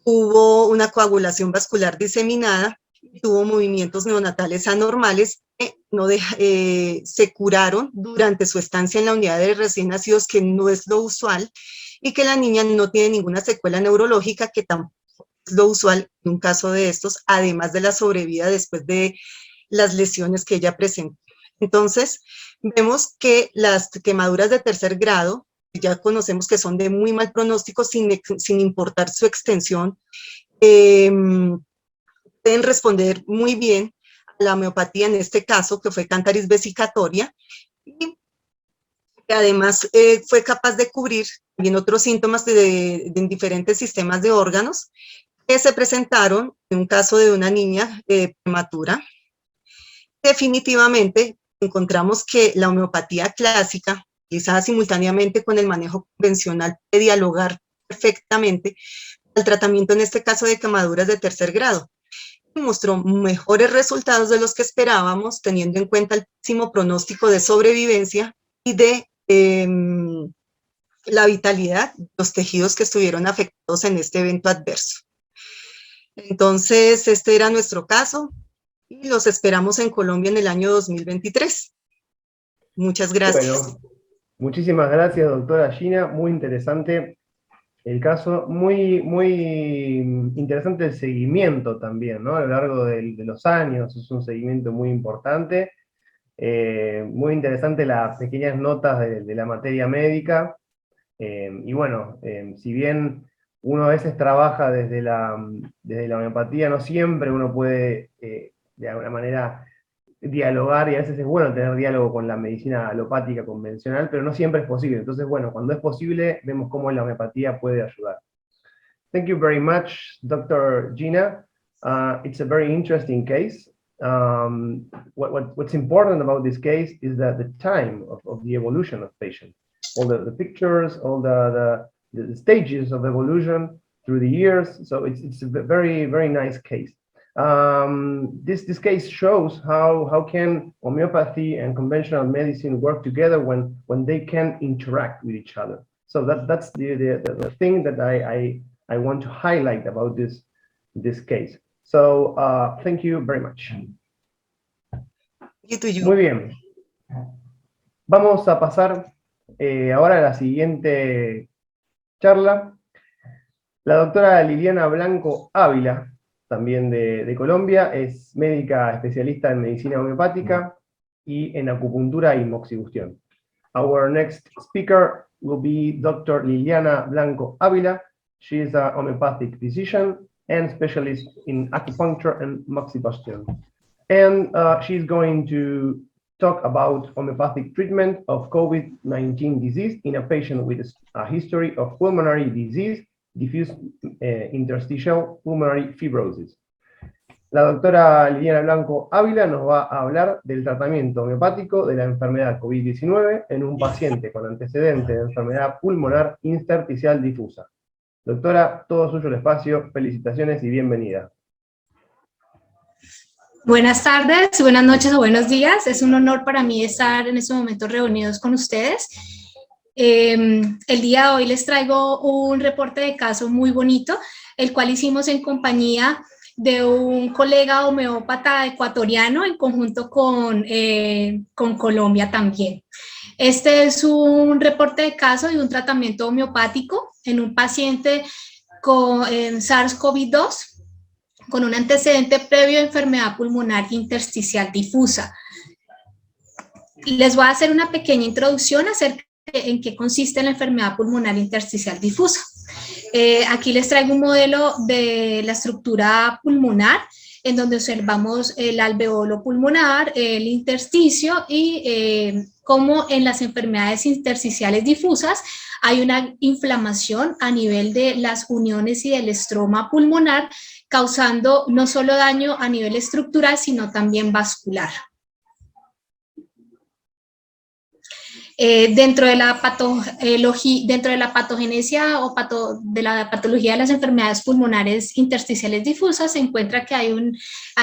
hubo una coagulación vascular diseminada, tuvo movimientos neonatales anormales que se curaron durante su estancia en la unidad de recién nacidos, que no es lo usual, y que la niña no tiene ninguna secuela neurológica, que tampoco es lo usual en un caso de estos, además de la sobrevida después de las lesiones que ella presentó. Entonces, vemos que las quemaduras de tercer grado, ya conocemos que son de muy mal pronóstico sin importar su extensión, pueden responder muy bien a la homeopatía en este caso, que fue cántaris vesicatoria, y que además fue capaz de cubrir también otros síntomas de diferentes sistemas de órganos que se presentaron en un caso de una niña prematura. Definitivamente encontramos que la homeopatía clásica, utilizada simultáneamente con el manejo convencional, puede dialogar perfectamente al tratamiento en este caso de quemaduras de tercer grado. Mostró mejores resultados de los que esperábamos, teniendo en cuenta el pésimo pronóstico de sobrevivencia y de la vitalidad de los tejidos que estuvieron afectados en este evento adverso. Entonces, este era nuestro caso y los esperamos en Colombia en el año 2023. Muchas gracias. Bueno, Muchísimas gracias, doctora Gina, muy interesante el caso, muy interesante el seguimiento también, ¿no? A lo largo de los años, es un seguimiento muy importante, muy interesante las pequeñas notas de la materia médica, y bueno, si bien uno a veces trabaja desde la homeopatía, no siempre uno puede, de alguna manera, dialogar, y a veces es bueno tener diálogo con la medicina alopática convencional, pero no siempre es posible. Entonces, bueno, cuando es posible, vemos cómo la homeopatía puede ayudar. Thank you very much, Dr. Gina. It's a very interesting case. What's important about this case is that the time of the evolution of patients, all the pictures, all the stages of evolution through the years. So it's a very, very nice case. This case shows how can homeopathy and conventional medicine work together when they can interact with each other. So that's the thing that I want to highlight about this case. So thank you very much. Muy bien. Vamos a pasar ahora a la siguiente charla. La doctora Liliana Blanco Ávila, también de Colombia, es médica especialista en medicina homeopática y en acupuntura y moxibustión. Our next speaker will be Dr. Liliana Blanco Ávila. She is a homeopathic physician and specialist in acupuncture and moxibustión. And she's going to talk about homeopathic treatment of COVID-19 disease in a patient with a history of pulmonary disease, diffuse interstitial pulmonary fibrosis. La doctora Liliana Blanco Ávila nos va a hablar del tratamiento homeopático de la enfermedad COVID-19 en un paciente con antecedente de enfermedad pulmonar intersticial difusa. Doctora, todo suyo el espacio, felicitaciones y bienvenida. Buenas tardes, buenas noches o buenos días. Es un honor para mí estar en este momento reunidos con ustedes. El día de hoy les traigo un reporte de caso muy bonito, el cual hicimos en compañía de un colega homeópata ecuatoriano en conjunto con Colombia también. Este es un reporte de caso de un tratamiento homeopático en un paciente con SARS-CoV-2 con un antecedente previo de enfermedad pulmonar intersticial difusa. Les voy a hacer una pequeña introducción acerca de en qué consiste la enfermedad pulmonar intersticial difusa. Aquí les traigo un modelo de la estructura pulmonar, en donde observamos el alveolo pulmonar, el intersticio y cómo en las enfermedades intersticiales difusas hay una inflamación a nivel de las uniones y del estroma pulmonar, causando no solo daño a nivel estructural, sino también vascular. Dentro de la patogenesia o de la patología de las enfermedades pulmonares intersticiales difusas se encuentra que hay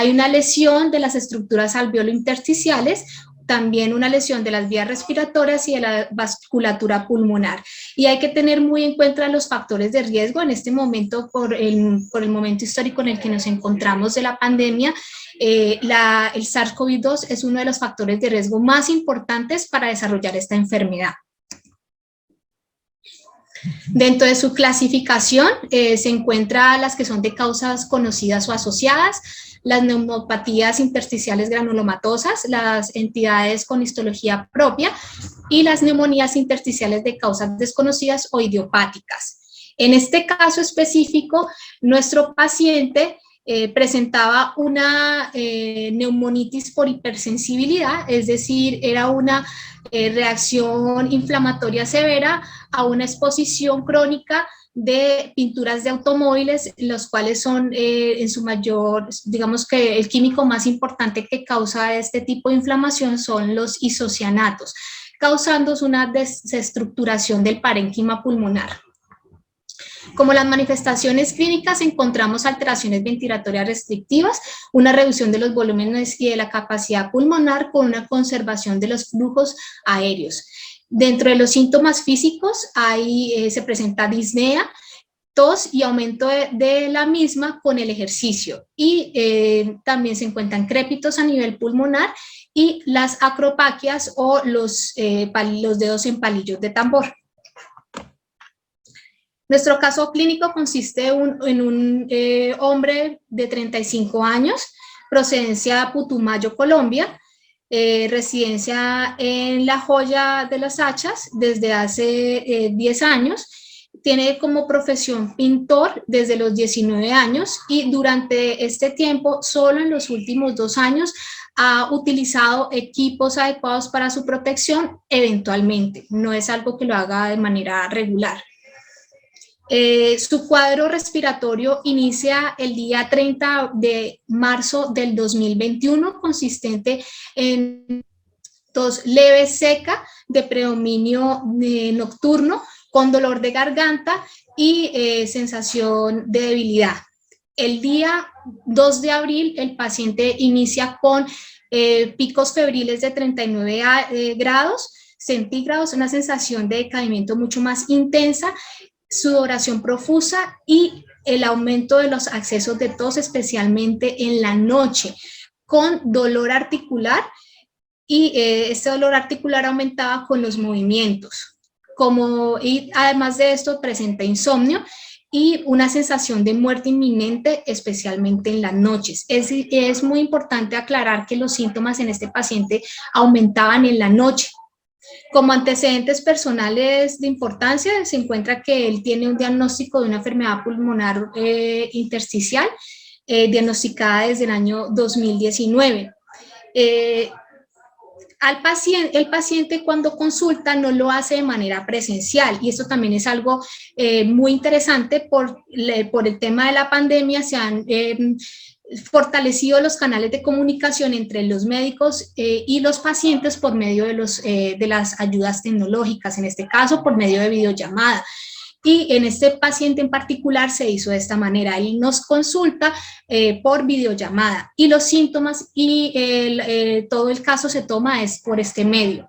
una lesión de las estructuras alveolo-intersticiales, también una lesión de las vías respiratorias y de la vasculatura pulmonar. Y hay que tener muy en cuenta los factores de riesgo en este momento por el momento histórico en el que nos encontramos de la pandemia. El SARS-CoV-2 es uno de los factores de riesgo más importantes para desarrollar esta enfermedad. Dentro de su clasificación se encuentran las que son de causas conocidas o asociadas, las neumopatías intersticiales granulomatosas, las entidades con histología propia y las neumonías intersticiales de causas desconocidas o idiopáticas. En este caso específico, nuestro paciente presentaba una neumonitis por hipersensibilidad, es decir, era una reacción inflamatoria severa a una exposición crónica de pinturas de automóviles, los cuales son en su mayor, digamos que el químico más importante que causa este tipo de inflamación son los isocianatos, causando una desestructuración del parénquima pulmonar. Como las manifestaciones clínicas encontramos alteraciones ventilatorias restrictivas, una reducción de los volúmenes y de la capacidad pulmonar con una conservación de los flujos aéreos. Dentro de los síntomas físicos se presenta disnea, tos y aumento de la misma con el ejercicio. Y también se encuentran crépitos a nivel pulmonar y las acropaquias o los dedos en palillos de tambor. Nuestro caso clínico consiste en un hombre de 35 años, procedencia Putumayo, Colombia, residencia en La Joya de las Hachas desde hace 10 años, tiene como profesión pintor desde los 19 años y durante este tiempo, solo en los últimos 2 años, ha utilizado equipos adecuados para su protección eventualmente, no es algo que lo haga de manera regular. Su cuadro respiratorio inicia el día 30 de marzo del 2021, consistente en tos leve seca de predominio nocturno, con dolor de garganta y sensación de debilidad. El día 2 de abril el paciente inicia con picos febriles de 39 grados centígrados, una sensación de decaimiento mucho más intensa, sudoración profusa y el aumento de los accesos de tos, especialmente en la noche, con dolor articular, y este dolor articular aumentaba con los movimientos. Y además de esto presenta insomnio y una sensación de muerte inminente, especialmente en las noches. Es muy importante aclarar que los síntomas en este paciente aumentaban en la noche. Como antecedentes personales de importancia, se encuentra que él tiene un diagnóstico de una enfermedad pulmonar intersticial, diagnosticada desde el año 2019. El paciente cuando consulta no lo hace de manera presencial, y esto también es algo muy interesante por el tema de la pandemia. Se han fortalecido los canales de comunicación entre los médicos y los pacientes por medio de las ayudas tecnológicas, en este caso por medio de videollamada. Y en este paciente en particular se hizo de esta manera. Él nos consulta por videollamada y los síntomas y todo el caso se toma es por este medio.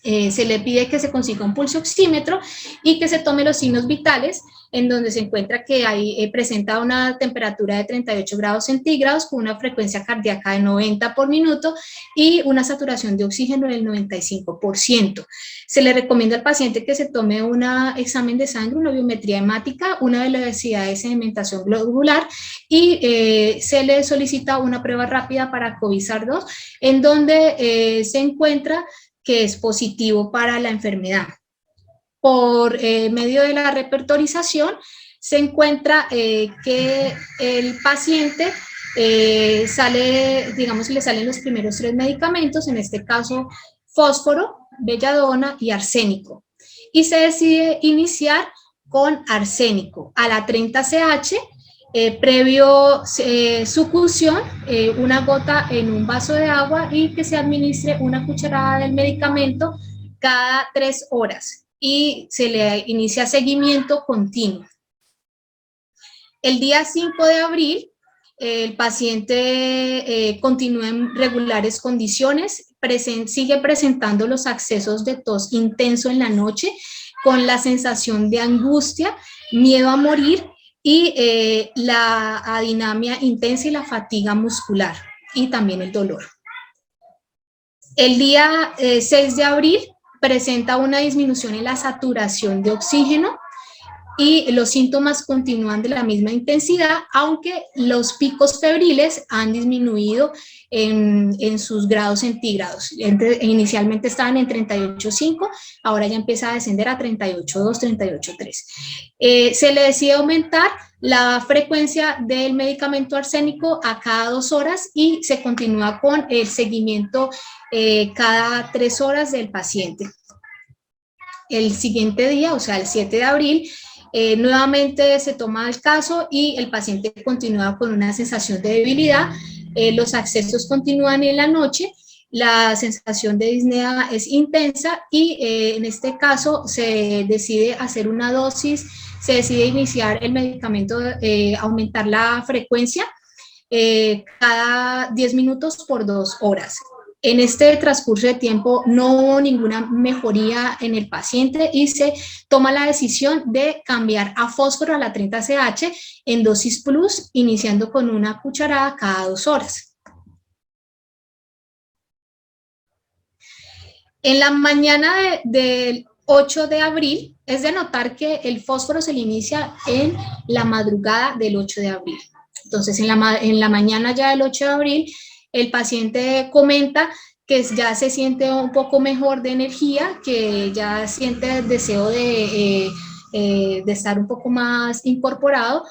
Se le pide que se consiga un pulso oxímetro y que se tome los signos vitales, en donde se encuentra que presenta una temperatura de 38 grados centígrados con una frecuencia cardíaca de 90 por minuto y una saturación de oxígeno del 95%. Se le recomienda al paciente que se tome un examen de sangre, una biometría hemática, una velocidad de sedimentación globular y se le solicita una prueba rápida para COVID-SARS-2, en donde se encuentra que es positivo para la enfermedad. Por medio de la repertorización se encuentra que el paciente le salen los primeros 3 medicamentos, en este caso fósforo, belladona y arsénico. Y se decide iniciar con arsénico a la 30CH, previo succión, una gota en un vaso de agua y que se administre una cucharada del medicamento cada 3 horas. Y se le inicia seguimiento continuo. El día 5 de abril, el paciente continúa en regulares condiciones, sigue presentando los accesos de tos intenso en la noche, con la sensación de angustia, miedo a morir y la adinamia intensa y la fatiga muscular y también el dolor. El día 6 de abril, presenta una disminución en la saturación de oxígeno y los síntomas continúan de la misma intensidad, aunque los picos febriles han disminuido en sus grados centígrados. Inicialmente estaban en 38,5, ahora ya empieza a descender a 38,2, 38,3. Se le decide aumentar la frecuencia del medicamento arsénico a cada 2 horas y se continúa con el seguimiento cada 3 horas del paciente. El siguiente día, o sea, el 7 de abril, nuevamente se toma el caso y el paciente continúa con una sensación de debilidad. Los accesos continúan en la noche, la sensación de disnea es intensa y en este caso se decide hacer una dosis, se decide iniciar el medicamento, aumentar la frecuencia cada 10 minutos por 2 horas. En este transcurso de tiempo no hubo ninguna mejoría en el paciente y se toma la decisión de cambiar a fósforo a la 30CH en dosis plus, iniciando con una cucharada cada 2 horas. En la mañana del 8 de abril, es de notar que el fósforo se le inicia en la madrugada del 8 de abril. Entonces, en la mañana ya del 8 de abril, el paciente comenta que ya se siente un poco mejor de energía, que ya siente el deseo de estar un poco más incorporado.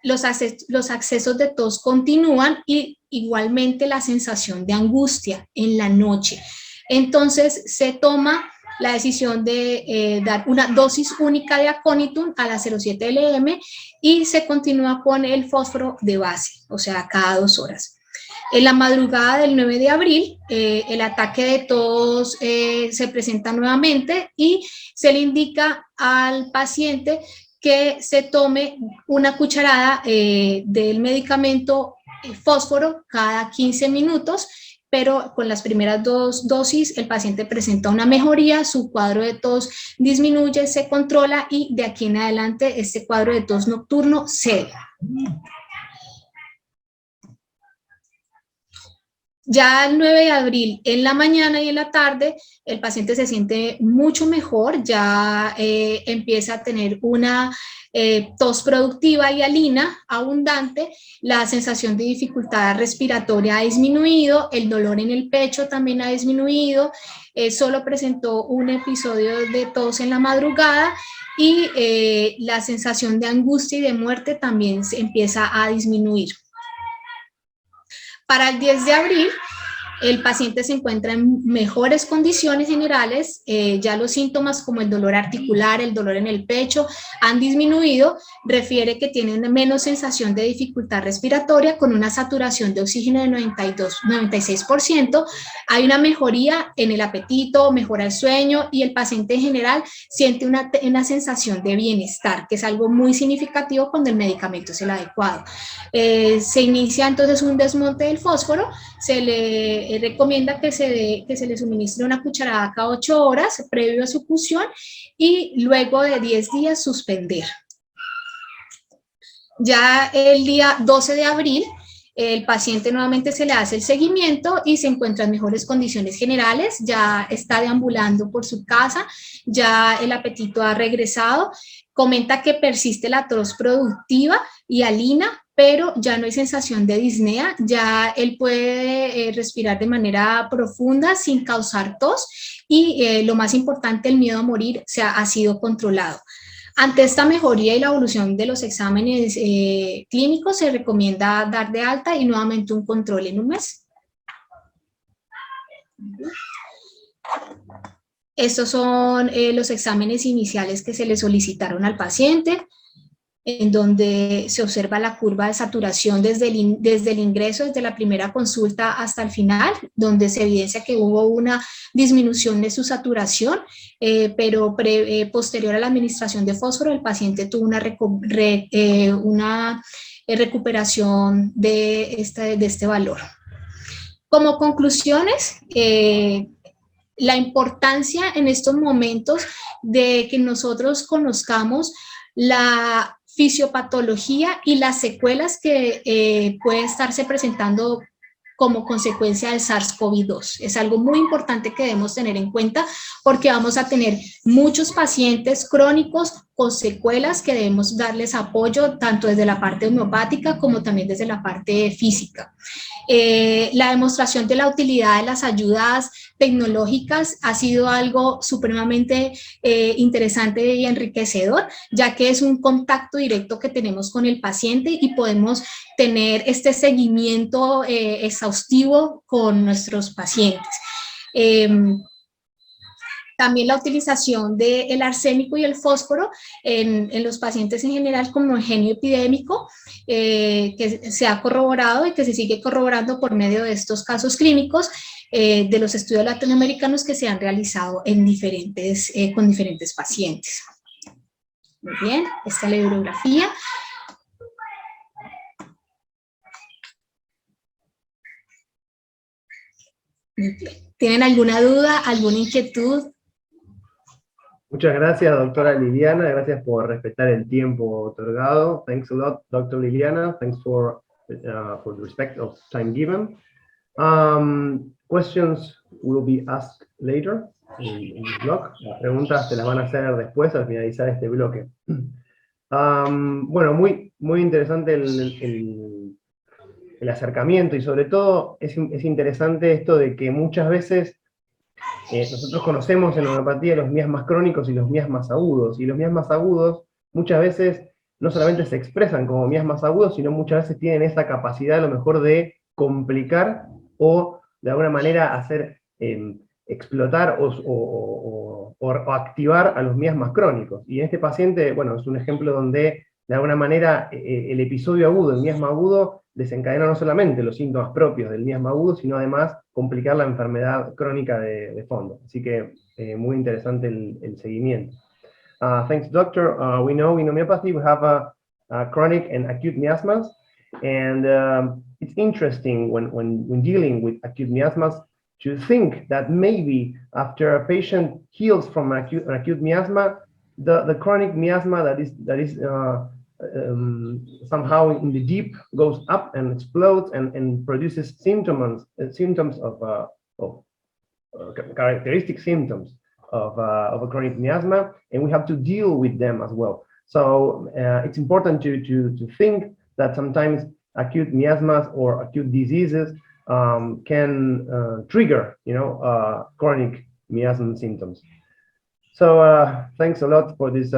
Los accesos de tos continúan y igualmente la sensación de angustia en la noche. Entonces se toma la decisión de dar una dosis única de aconitum a la 0,7 LM y se continúa con el fósforo de base, o sea, cada 2 horas. En la madrugada del 9 de abril, el ataque de tos se presenta nuevamente y se le indica al paciente que se tome una cucharada del medicamento fósforo cada 15 minutos, pero con las primeras 2 dosis el paciente presenta una mejoría, su cuadro de tos disminuye, se controla y de aquí en adelante este cuadro de tos nocturno cede. Ya el 9 de abril, en la mañana y en la tarde, el paciente se siente mucho mejor, ya empieza a tener una tos productiva y alina abundante, la sensación de dificultad respiratoria ha disminuido, el dolor en el pecho también ha disminuido, solo presentó un episodio de tos en la madrugada y la sensación de angustia y de muerte también se empieza a disminuir. Para el 10 de abril, el paciente se encuentra en mejores condiciones generales, ya los síntomas como el dolor articular, el dolor en el pecho han disminuido, refiere que tiene una menos sensación de dificultad respiratoria con una saturación de oxígeno de 96%, hay una mejoría en el apetito, mejora el sueño y el paciente en general siente una sensación de bienestar, que es algo muy significativo cuando el medicamento es el adecuado. Se inicia entonces un desmonte del fósforo, se le recomienda que se le suministre una cucharada cada 8 horas previo a su fusión y luego de 10 días suspender. Ya el día 12 de abril, el paciente nuevamente se le hace el seguimiento y se encuentra en mejores condiciones generales, ya está deambulando por su casa, ya el apetito ha regresado, comenta que persiste la tos productiva y alina, pero ya no hay sensación de disnea, ya él puede respirar de manera profunda sin causar tos y lo más importante, el miedo a morir ha sido controlado. Ante esta mejoría y la evolución de los exámenes clínicos, se recomienda dar de alta y nuevamente un control en un mes. Estos son los exámenes iniciales que se le solicitaron al paciente, en donde se observa la curva de saturación desde el ingreso, desde la primera consulta hasta el final, donde se evidencia que hubo una disminución de su saturación, pero posterior a la administración de fósforo, el paciente tuvo una recuperación de este valor. Como conclusiones, la importancia en estos momentos de que nosotros conozcamos la fisiopatología y las secuelas que pueden estarse presentando como consecuencia del SARS-CoV-2. Es algo muy importante que debemos tener en cuenta porque vamos a tener muchos pacientes crónicos con secuelas que debemos darles apoyo tanto desde la parte homeopática como también desde la parte física. La demostración de la utilidad de las ayudas tecnológicas ha sido algo supremamente interesante y enriquecedor, ya que es un contacto directo que tenemos con el paciente y podemos tener este seguimiento exhaustivo con nuestros pacientes. También la utilización del arsénico y el fósforo en los pacientes en general como genio epidémico, que se ha corroborado y que se sigue corroborando por medio de estos casos clínicos de los estudios latinoamericanos que se han realizado en con diferentes pacientes. Muy bien, esta es la bibliografía. ¿Tienen alguna duda, alguna inquietud? Muchas gracias, doctora Liliana. Gracias por respetar el tiempo otorgado. Thanks a lot, Dr. Liliana. Thanks for the respect of time given. Questions will be asked later in the blog. Las preguntas se las van a hacer después al finalizar este bloque. Bueno, muy interesante el acercamiento, y sobre todo es interesante esto de que muchas veces nosotros conocemos en homeopatía los miasmas crónicos y los miasmas agudos, y los miasmas agudos muchas veces no solamente se expresan como miasmas agudos, sino muchas veces tienen esa capacidad a lo mejor de complicar o de alguna manera hacer explotar o activar a los miasmas crónicos. Y en este paciente, bueno, es un ejemplo donde de alguna manera el episodio agudo, el miasma agudo, desencadena no solamente los síntomas propios del miasma agudo, sino además complicar la enfermedad crónica de fondo. Así que muy interesante el seguimiento. Thanks, doctor. We know in homeopathy we have a chronic and acute miasmas, and it's interesting when dealing with acute miasmas to think that maybe after a patient heals from an acute miasma, the chronic miasma that is somehow in the deep goes up and explodes and produces symptoms of characteristic symptoms of a chronic miasma, and we have to deal with them as well. So it's important to think that sometimes acute miasmas or acute diseases can trigger, chronic miasm symptoms. So thanks a lot for this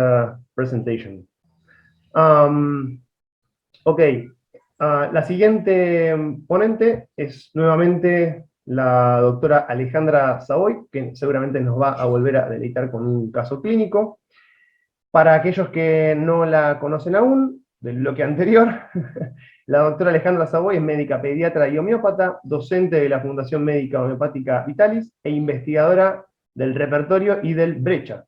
presentation. La siguiente ponente es nuevamente la doctora Alejandra Savoy, que seguramente nos va a volver a deleitar con un caso clínico. Para aquellos que no la conocen aún, del bloque anterior, la doctora Alejandra Savoy es médica pediatra y homeópata, docente de la Fundación Médica Homeopática Vitalis e investigadora del repertorio y del Brecha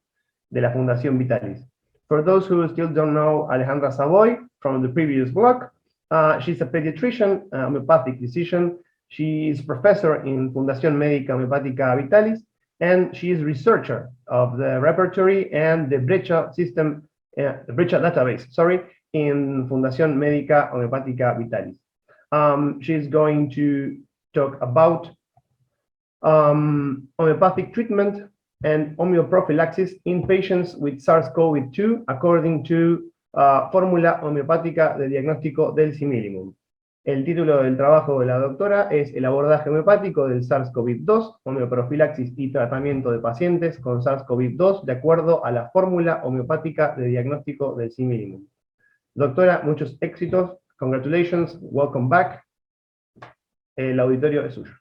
de la Fundación Vitalis. For those who still don't know Alejandra Savoy from the previous blog, she's a pediatrician, homeopathic physician. She is professor in Fundación Médica Homeopática Vitalis, and she is researcher of the repertory and the Brecha system, the Brecha database, in Fundación Médica Homeopática Vitalis. She's going to talk about homeopathic treatment and homeoprophylaxis in patients with SARS-CoV-2 according to Fórmula Homeopática de Diagnóstico del Simillimum. El título del trabajo de la doctora es El abordaje homeopático del SARS-CoV-2, homeoprofilaxis y tratamiento de pacientes con SARS-CoV-2 de acuerdo a la Fórmula Homeopática de Diagnóstico del Simillimum. Doctora, muchos éxitos, congratulations, welcome back. El auditorio es suyo.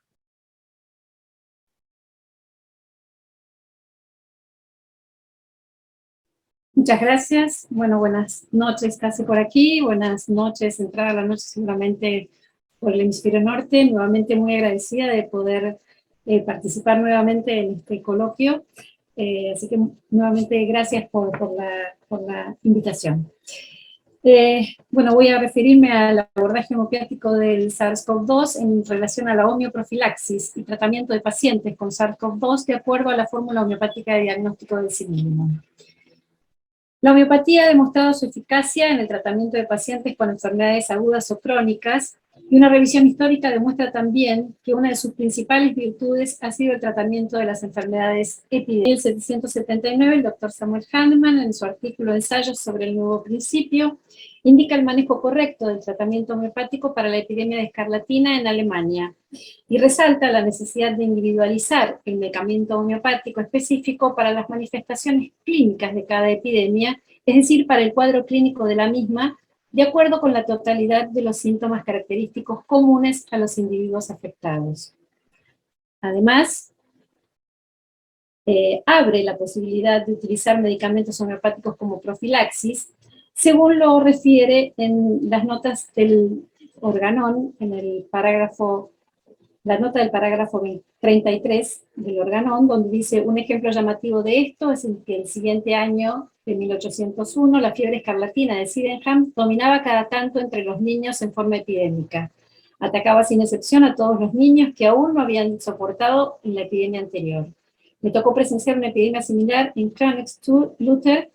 Muchas gracias. Bueno, buenas noches casi por aquí, buenas noches, entrada a la noche seguramente por el hemisferio norte. Nuevamente muy agradecida de poder participar nuevamente en este coloquio. Así que nuevamente gracias por la invitación. Bueno, voy a referirme al abordaje homeopático del SARS-CoV-2 en relación a la homeoprofilaxis y tratamiento de pacientes con SARS-CoV-2 de acuerdo a la fórmula homeopática de diagnóstico del Simillimum. La homeopatía ha demostrado su eficacia en el tratamiento de pacientes con enfermedades agudas o crónicas, y una revisión histórica demuestra también que una de sus principales virtudes ha sido el tratamiento de las enfermedades epidémicas. En 1779, el Dr. Samuel Hahnemann, en su artículo Ensayos sobre el nuevo principio, indica el manejo correcto del tratamiento homeopático para la epidemia de escarlatina en Alemania, y resalta la necesidad de individualizar el medicamento homeopático específico para las manifestaciones clínicas de cada epidemia, es decir, para el cuadro clínico de la misma, de acuerdo con la totalidad de los síntomas característicos comunes a los individuos afectados. Además, abre la posibilidad de utilizar medicamentos homeopáticos como profilaxis, según lo refiere en las notas del Organon, en el parágrafo, la nota del parágrafo 33 del Organon, donde dice: un ejemplo llamativo de esto es que el siguiente año, de 1801, la fiebre escarlatina de Sydenham dominaba cada tanto entre los niños en forma epidémica. Atacaba sin excepción a todos los niños que aún no habían soportado en la epidemia anterior. Me tocó presenciar una epidemia similar en Kranichs-Luther,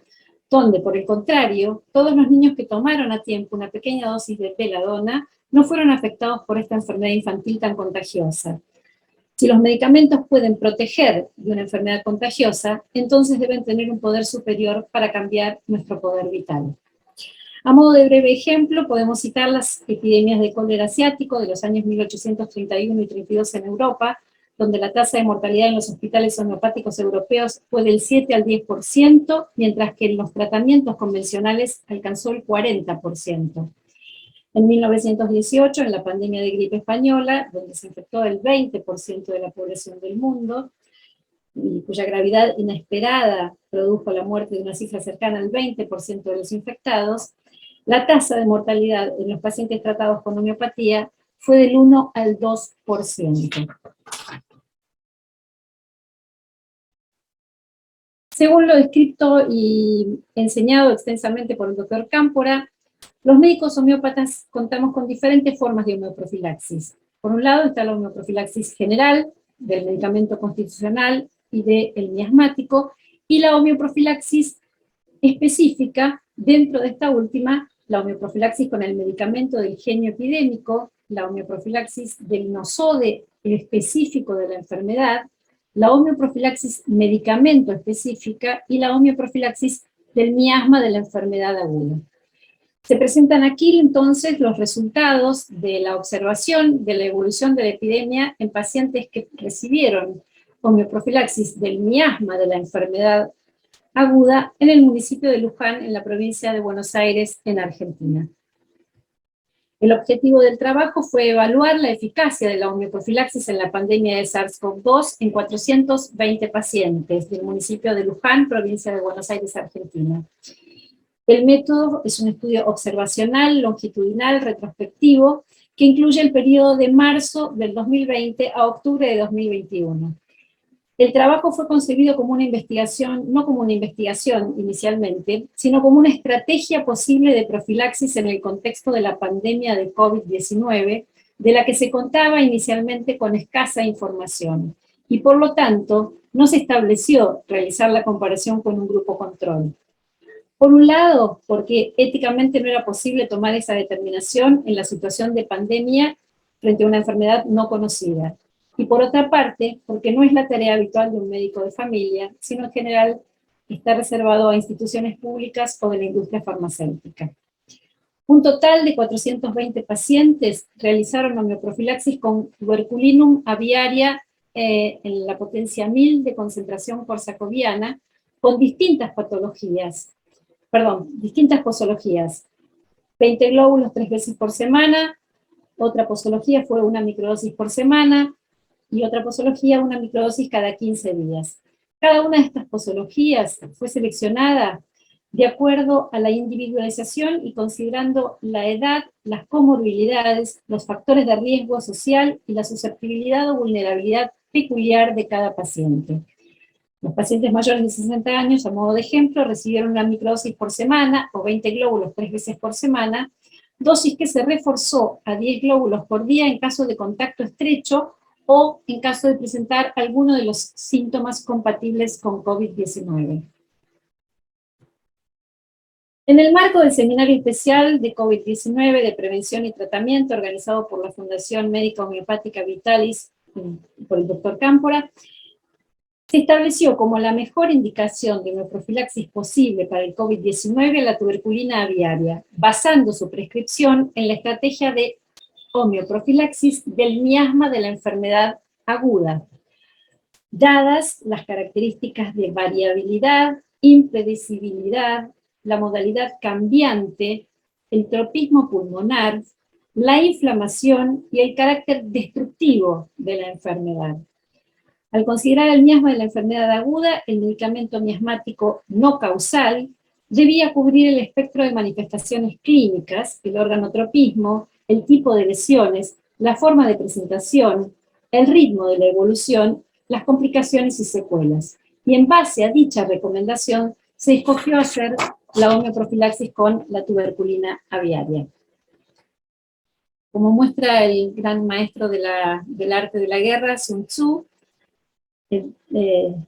donde, por el contrario, todos los niños que tomaron a tiempo una pequeña dosis de beladona no fueron afectados por esta enfermedad infantil tan contagiosa. Si los medicamentos pueden proteger de una enfermedad contagiosa, entonces deben tener un poder superior para cambiar nuestro poder vital. A modo de breve ejemplo, podemos citar las epidemias de cólera asiático de los años 1831 y 32 en Europa, donde la tasa de mortalidad en los hospitales homeopáticos europeos fue del 7 al 10%, mientras que en los tratamientos convencionales alcanzó el 40%. En 1918, en la pandemia de gripe española, donde se infectó el 20% de la población del mundo, y cuya gravedad inesperada produjo la muerte de una cifra cercana al 20% de los infectados, la tasa de mortalidad en los pacientes tratados con homeopatía fue del 1 al 2%. Según lo descrito y enseñado extensamente por el doctor Cámpora, los médicos homeópatas contamos con diferentes formas de homeoprofilaxis. Por un lado está la homeoprofilaxis general, del medicamento constitucional y del miasmático, y la homeoprofilaxis específica, dentro de esta última, la homeoprofilaxis con el medicamento del genio epidémico, la homeoprofilaxis del nosode específico de la enfermedad, la homeoprofilaxis medicamento específica y la homeoprofilaxis del miasma de la enfermedad aguda. Se presentan aquí entonces los resultados de la observación de la evolución de la epidemia en pacientes que recibieron homeoprofilaxis del miasma de la enfermedad aguda en el municipio de Luján, en la provincia de Buenos Aires, en Argentina. El objetivo del trabajo fue evaluar la eficacia de la homeoprofilaxis en la pandemia de SARS-CoV-2 en 420 pacientes del municipio de Luján, provincia de Buenos Aires, Argentina. El método es un estudio observacional, longitudinal, retrospectivo, que incluye el periodo de marzo del 2020 a octubre de 2021. El trabajo fue concebido como una investigación, no como una investigación inicialmente, sino como una estrategia posible de profilaxis en el contexto de la pandemia de COVID-19, de la que se contaba inicialmente con escasa información, y por lo tanto no se estableció realizar la comparación con un grupo control. Por un lado, porque éticamente no era posible tomar esa determinación en la situación de pandemia frente a una enfermedad no conocida. Y por otra parte, porque no es la tarea habitual de un médico de familia, sino en general está reservado a instituciones públicas o de la industria farmacéutica. Un total de 420 pacientes realizaron homeoprofilaxis con tuberculinum aviaria en la potencia 1000 de concentración corsacoviana, con distintas posologías. 20 glóbulos 3 veces por semana, otra posología fue una microdosis por semana, y otra posología, una microdosis cada 15 días. Cada una de estas posologías fue seleccionada de acuerdo a la individualización y considerando la edad, las comorbilidades, los factores de riesgo social y la susceptibilidad o vulnerabilidad peculiar de cada paciente. Los pacientes mayores de 60 años, a modo de ejemplo, recibieron una microdosis por semana o 20 glóbulos 3 veces por semana, dosis que se reforzó a 10 glóbulos por día en caso de contacto estrecho o en caso de presentar alguno de los síntomas compatibles con COVID-19. En el marco del Seminario Especial de COVID-19 de Prevención y Tratamiento, organizado por la Fundación Médica Homeopática Vitalis, por el doctor Cámpora, se estableció como la mejor indicación de homeoprofilaxis posible para el COVID-19 la tuberculina aviaria, basando su prescripción en la estrategia de homeoprofilaxis del miasma de la enfermedad aguda, dadas las características de variabilidad, impredecibilidad, la modalidad cambiante, el tropismo pulmonar, la inflamación y el carácter destructivo de la enfermedad. Al considerar el miasma de la enfermedad aguda, el medicamento miasmático no causal debía cubrir el espectro de manifestaciones clínicas, el organotropismo, el tipo de lesiones, la forma de presentación, el ritmo de la evolución, las complicaciones y secuelas. Y en base a dicha recomendación, se escogió hacer la homeoprofilaxis con la tuberculina aviaria. Como muestra el gran maestro del arte de la guerra, Sun Tzu,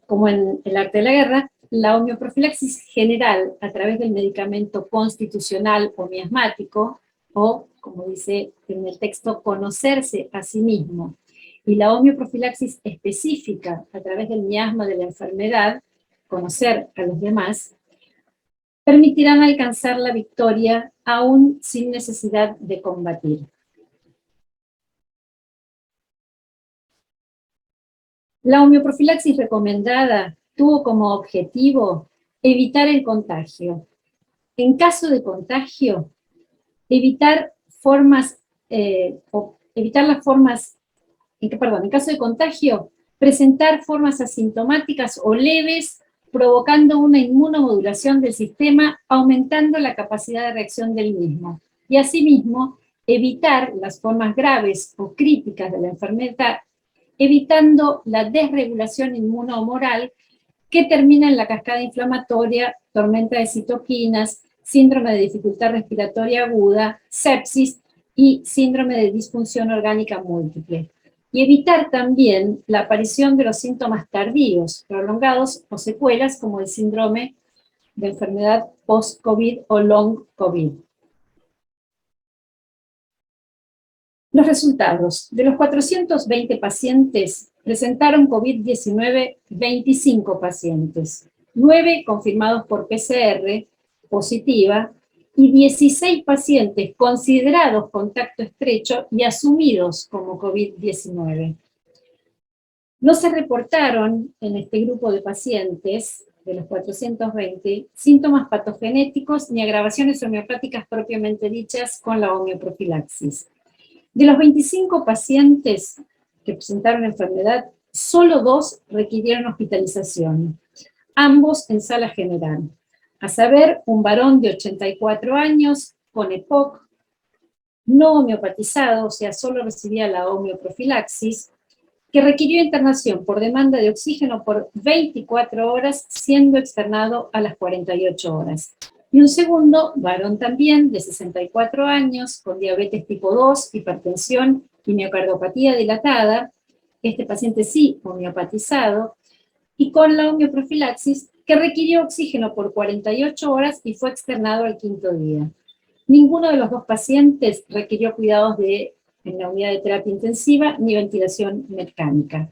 como en el arte de la guerra, la homeoprofilaxis general a través del medicamento constitucional o miasmático, o, como dice en el texto, conocerse a sí mismo, y la homeoprofilaxis específica a través del miasma de la enfermedad, conocer a los demás, permitirán alcanzar la victoria aún sin necesidad de combatir. La homeoprofilaxis recomendada tuvo como objetivo evitar el contagio. En caso de contagio, en caso de contagio, presentar formas asintomáticas o leves, provocando una inmunomodulación del sistema, aumentando la capacidad de reacción del mismo. Y asimismo, evitar las formas graves o críticas de la enfermedad, evitando la desregulación inmunohumoral que termina en la cascada inflamatoria, tormenta de citoquinas, síndrome de dificultad respiratoria aguda, sepsis y síndrome de disfunción orgánica múltiple. Y evitar también la aparición de los síntomas tardíos, prolongados o secuelas como el síndrome de enfermedad post-COVID o long COVID. Los resultados. De los 420 pacientes, presentaron COVID-19 25 pacientes, 9 confirmados por PCR positiva y 16 pacientes considerados contacto estrecho y asumidos como COVID-19. No se reportaron en este grupo de pacientes, de los 420, síntomas patogenéticos ni agravaciones homeopáticas propiamente dichas con la homeoprofilaxis. De los 25 pacientes que presentaron enfermedad, solo 2 requirieron hospitalización, ambos en sala general, a saber, un varón de 84 años con EPOC, no homeopatizado, o sea, solo recibía la homeoprofilaxis, que requirió internación por demanda de oxígeno por 24 horas, siendo externado a las 48 horas. Y un segundo, varón también, de 64 años, con diabetes tipo 2, hipertensión y miocardiopatía dilatada, este paciente sí homeopatizado, y con la homeoprofilaxis, que requirió oxígeno por 48 horas y fue externado al 5º día. Ninguno de los 2 pacientes requirió cuidados en la unidad de terapia intensiva ni ventilación mecánica.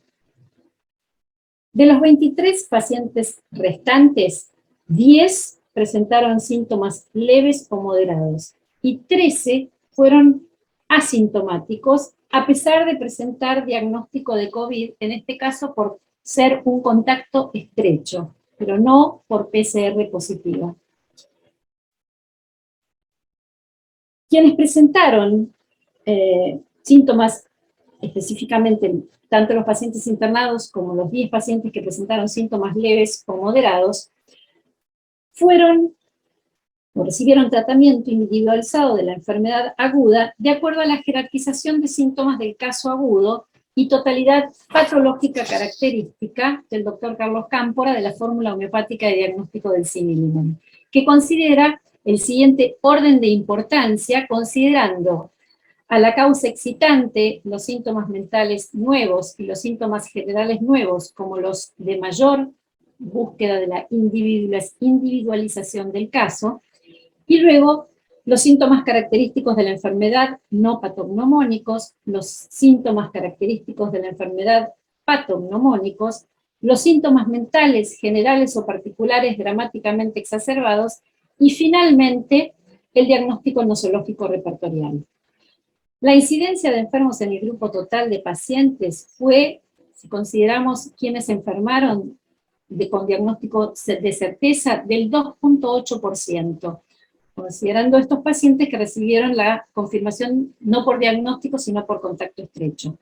De los 23 pacientes restantes, 10 presentaron síntomas leves o moderados, y 13 fueron asintomáticos, a pesar de presentar diagnóstico de COVID, en este caso por ser un contacto estrecho, pero no por PCR positiva. Quienes presentaron síntomas, específicamente tanto los pacientes internados como los 10 pacientes que presentaron síntomas leves o moderados, fueron o recibieron tratamiento individualizado de la enfermedad aguda de acuerdo a la jerarquización de síntomas del caso agudo y totalidad patológica característica del doctor Carlos Cámpora de la fórmula homeopática de diagnóstico del similimen, que considera el siguiente orden de importancia, considerando a la causa excitante, los síntomas mentales nuevos y los síntomas generales nuevos como los de mayor búsqueda de la individualización del caso, y luego los síntomas característicos de la enfermedad no patognomónicos, los síntomas característicos de la enfermedad patognomónicos, los síntomas mentales generales o particulares dramáticamente exacerbados, y finalmente el diagnóstico nosológico repertorial. La incidencia de enfermos en el grupo total de pacientes fue, si consideramos quienes enfermaron con diagnóstico de certeza, del 2.8%, considerando estos pacientes que recibieron la confirmación no por diagnóstico, sino por contacto estrecho.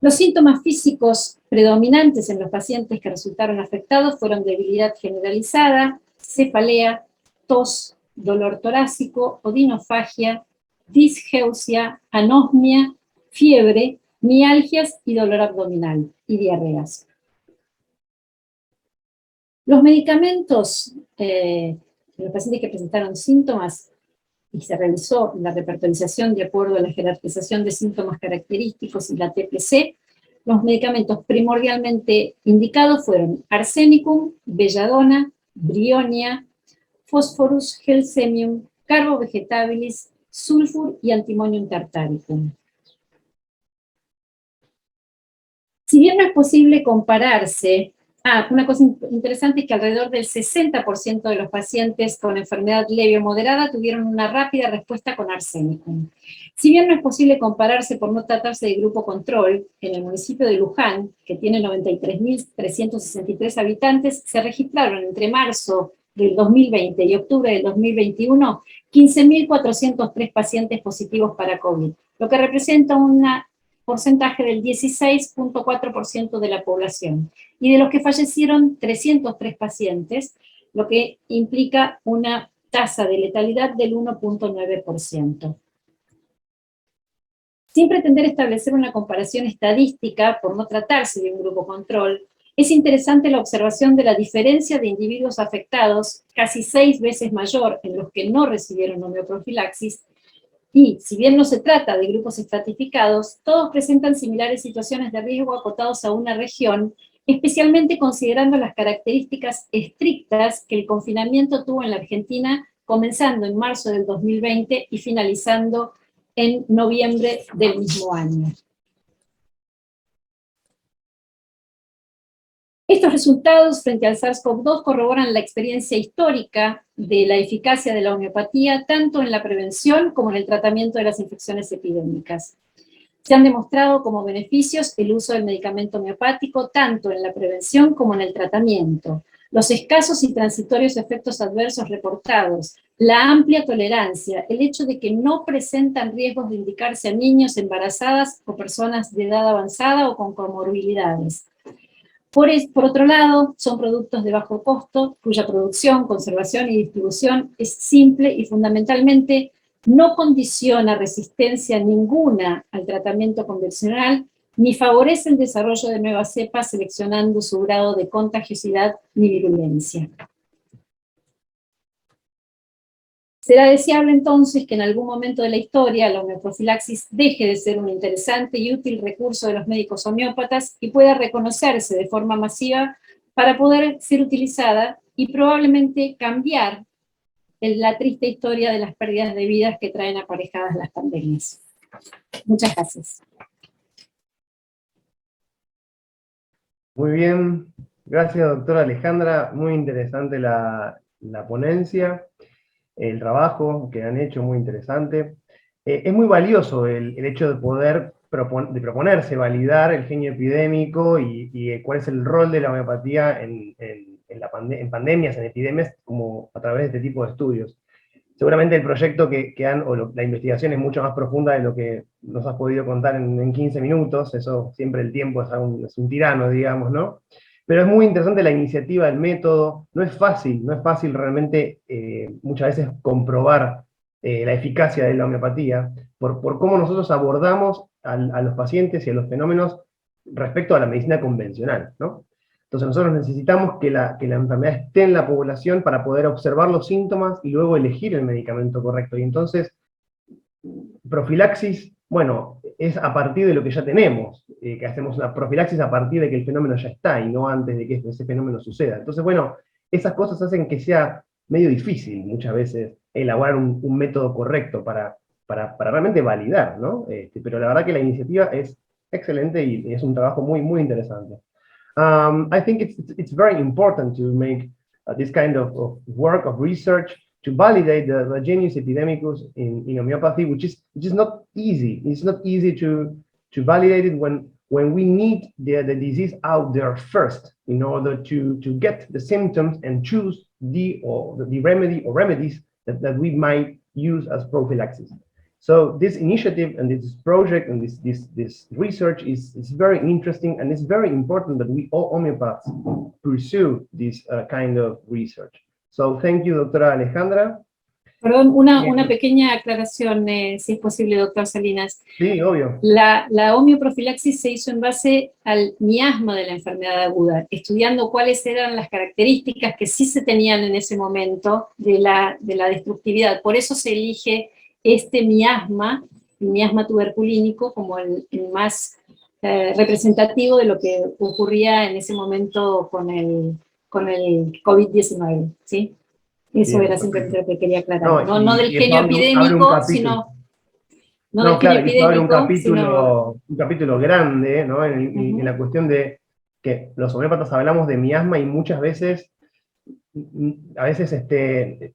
Los síntomas físicos predominantes en los pacientes que resultaron afectados fueron debilidad generalizada, cefalea, tos, dolor torácico, odinofagia, disgeusia, anosmia, fiebre, mialgias y dolor abdominal, y diarreas. Los medicamentos en los pacientes que presentaron síntomas y se realizó la repertorización de acuerdo a la jerarquización de síntomas característicos y la TPC, los medicamentos primordialmente indicados fueron arsenicum, belladona, brionia, phosphorus, gelsemium, carbo vegetabilis, sulfur y antimonium tartaricum. Si bien no es posible compararse, una cosa interesante es que alrededor del 60% de los pacientes con enfermedad leve o moderada tuvieron una rápida respuesta con arsénicum. Si bien no es posible compararse por no tratarse de grupo control, en el municipio de Luján, que tiene 93.363 habitantes, se registraron entre marzo del 2020 y octubre del 2021 15.403 pacientes positivos para COVID, lo que representa un porcentaje del 16.4% de la población, y de los que fallecieron 303 pacientes, lo que implica una tasa de letalidad del 1.9%. Sin pretender establecer una comparación estadística por no tratarse de un grupo control, es interesante la observación de la diferencia de individuos afectados, casi 6 veces mayor en los que no recibieron homeoprofilaxis, y, si bien no se trata de grupos estratificados, todos presentan similares situaciones de riesgo acotados a una región, especialmente considerando las características estrictas que el confinamiento tuvo en la Argentina, comenzando en marzo del 2020 y finalizando en noviembre del mismo año. Estos resultados frente al SARS-CoV-2 corroboran la experiencia histórica de la eficacia de la homeopatía tanto en la prevención como en el tratamiento de las infecciones epidémicas. Se han demostrado como beneficios el uso del medicamento homeopático tanto en la prevención como en el tratamiento, los escasos y transitorios efectos adversos reportados, la amplia tolerancia, el hecho de que no presentan riesgos de indicarse a niños, embarazadas o personas de edad avanzada o con comorbilidades. Por otro lado, son productos de bajo costo, cuya producción, conservación y distribución es simple y fundamentalmente no condiciona resistencia ninguna al tratamiento convencional, ni favorece el desarrollo de nuevas cepas seleccionando su grado de contagiosidad ni virulencia. Será deseable entonces que en algún momento de la historia la homeoprofilaxis deje de ser un interesante y útil recurso de los médicos homeópatas y pueda reconocerse de forma masiva para poder ser utilizada y probablemente cambiar la triste historia de las pérdidas de vidas que traen aparejadas las pandemias. Muchas gracias. Muy bien, gracias doctora Alejandra, muy interesante la ponencia, el trabajo que han hecho, muy interesante. Es muy valioso el hecho de poder proponerse validar el genio epidémico y cuál es el rol de la homeopatía en pandemias, en epidemias, como a través de este tipo de estudios. Seguramente el proyecto la investigación es mucho más profunda de lo que nos has podido contar en 15 minutos, eso siempre el tiempo es un tirano, digamos, ¿no? Pero es muy interesante la iniciativa, el método, no es fácil realmente muchas veces comprobar la eficacia de la homeopatía, por cómo nosotros abordamos a los pacientes y a los fenómenos respecto a la medicina convencional, ¿no? Entonces nosotros necesitamos que la enfermedad esté en la población para poder observar los síntomas y luego elegir el medicamento correcto. Y entonces, profilaxis, bueno, es a partir de lo que ya tenemos, que hacemos una profilaxis a partir de que el fenómeno ya está y no antes de que ese fenómeno suceda. Entonces, bueno, esas cosas hacen que sea medio difícil muchas veces elaborar un método correcto para realmente validar, ¿no? Pero la verdad que la iniciativa es excelente y es un trabajo muy, muy interesante. I think it's very important to make this kind of work of research to validate the genius epidemicus in homeopathy, which is not easy. It's not easy to validate it when we need the disease out there first in order to get the symptoms and choose the remedy or remedies that we might use as prophylaxis. So this initiative and this project and this research is very interesting, and it's very important that we all homeopaths pursue this kind of research. So thank you, Doctora Alejandra. Perdón, una pequeña aclaración, si es posible, doctor Salinas. Sí, obvio. La homeoprofilaxis se hizo en base al miasma de la enfermedad aguda, estudiando cuáles eran las características que sí se tenían en ese momento de la destructividad. Por eso se elige este miasma, el miasma tuberculínico, como el más representativo de lo que ocurría en ese momento con el COVID-19, ¿sí? Eso Bien, era simplemente lo que quería aclarar. No, No del y eso genio abre un epidémico, capítulo. sino... No No, del claro, genio y eso abre epidémico, sino... un capítulo grande, ¿no? En la cuestión de que los homeópatas hablamos de miasma y muchas veces, a veces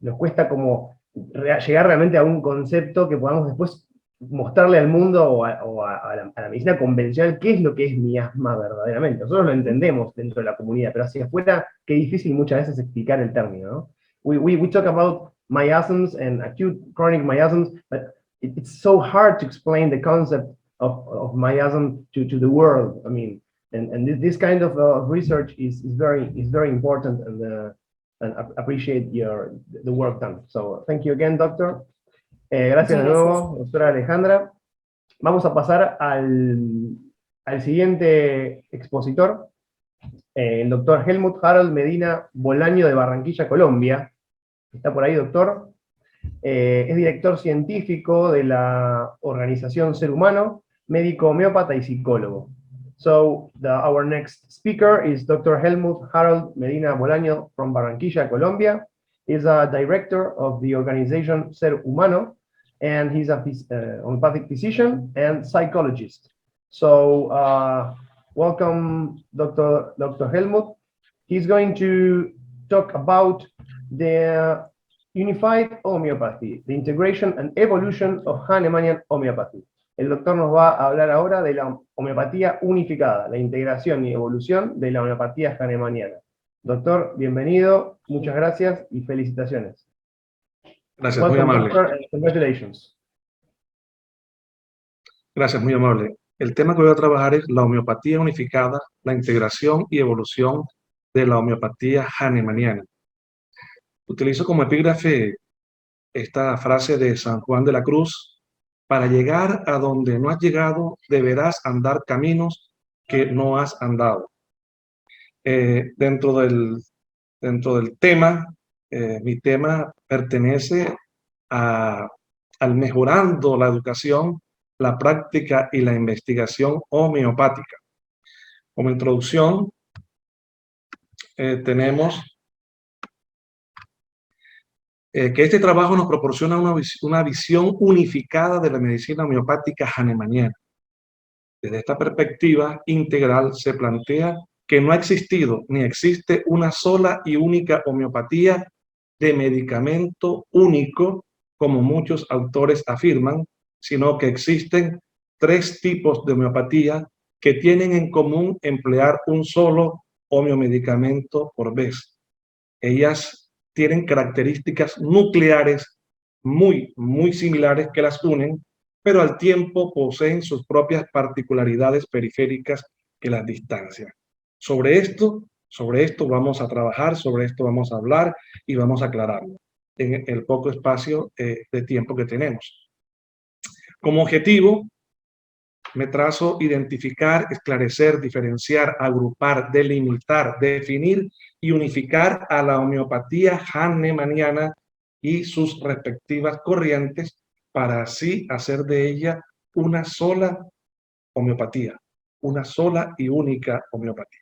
nos cuesta como llegar realmente a un concepto que podamos después mostrarle al mundo o a la medicina convencional qué es lo que es miasma verdaderamente. Nosotros lo entendemos dentro de la comunidad, pero hacia afuera, qué difícil muchas veces explicar el término, ¿no? We talk about miasms and acute chronic miasms, but it's so hard to explain the concept of miasm to the world. I mean, and this kind of research is very important, and appreciate the work done. So thank you again, doctor. Gracias de nuevo, doctora Alejandra. Vamos a pasar al siguiente expositor, el doctor Helmut Harold Medina Bolaño de Barranquilla, Colombia. ¿Está por ahí, doctor? Es director científico de la organización Ser Humano, médico homeópata y psicólogo. So our next speaker is Dr. Helmut Harold Medina Bolaño from Barranquilla, Colombia. He's a director of the organization Ser Humano, and he's a homeopathic physician and psychologist. So welcome, Dr. Helmut. He's going to talk about the unified homeopathy, the integration and evolution of Hahnemannian homeopathy. El doctor nos va a hablar ahora de la homeopatía unificada, la integración y evolución de la homeopatía hahnemanniana. Doctor, bienvenido, muchas gracias y felicitaciones. Gracias, muy amable. Doctor, congratulations. Gracias, muy amable. El tema que voy a trabajar es la homeopatía unificada, la integración y evolución de la homeopatía hahnemanniana. Utilizo como epígrafe esta frase de San Juan de la Cruz: para llegar a donde no has llegado, deberás andar caminos que no has andado. Dentro del tema, mi tema pertenece al mejorando la educación, la práctica y la investigación homeopática. Como introducción, tenemos que este trabajo nos proporciona una visión unificada de la medicina homeopática hahnemanniana. Desde esta perspectiva integral se plantea que no ha existido ni existe una sola y única homeopatía de medicamento único, como muchos autores afirman, sino que existen tres tipos de homeopatía que tienen en común emplear un solo homeomedicamento por vez. Ellas tienen características nucleares muy similares que las unen, pero al tiempo poseen sus propias particularidades periféricas que las distancian. Sobre esto vamos a trabajar, sobre esto vamos a hablar y vamos a aclararlo en el poco espacio de tiempo que tenemos. Como objetivo, me trazo identificar, esclarecer, diferenciar, agrupar, delimitar, definir y unificar a la homeopatía hahnemanniana y sus respectivas corrientes para así hacer de ella una sola homeopatía, una sola y única homeopatía.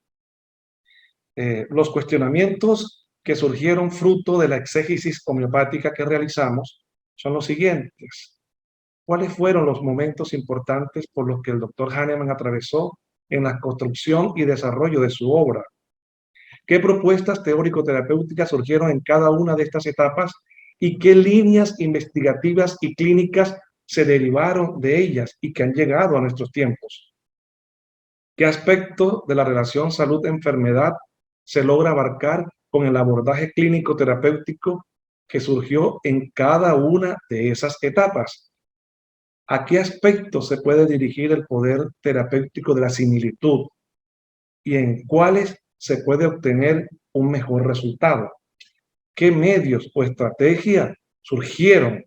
Los cuestionamientos que surgieron fruto de la exégesis homeopática que realizamos son los siguientes. ¿Cuáles fueron los momentos importantes por los que el doctor Hahnemann atravesó en la construcción y desarrollo de su obra? ¿Qué propuestas teórico-terapéuticas surgieron en cada una de estas etapas y qué líneas investigativas y clínicas se derivaron de ellas y que han llegado a nuestros tiempos? ¿Qué aspecto de la relación salud-enfermedad se logra abarcar con el abordaje clínico-terapéutico que surgió en cada una de esas etapas? ¿A qué aspectos se puede dirigir el poder terapéutico de la similitud? ¿Y en cuáles se puede obtener un mejor resultado? ¿Qué medios o estrategia surgieron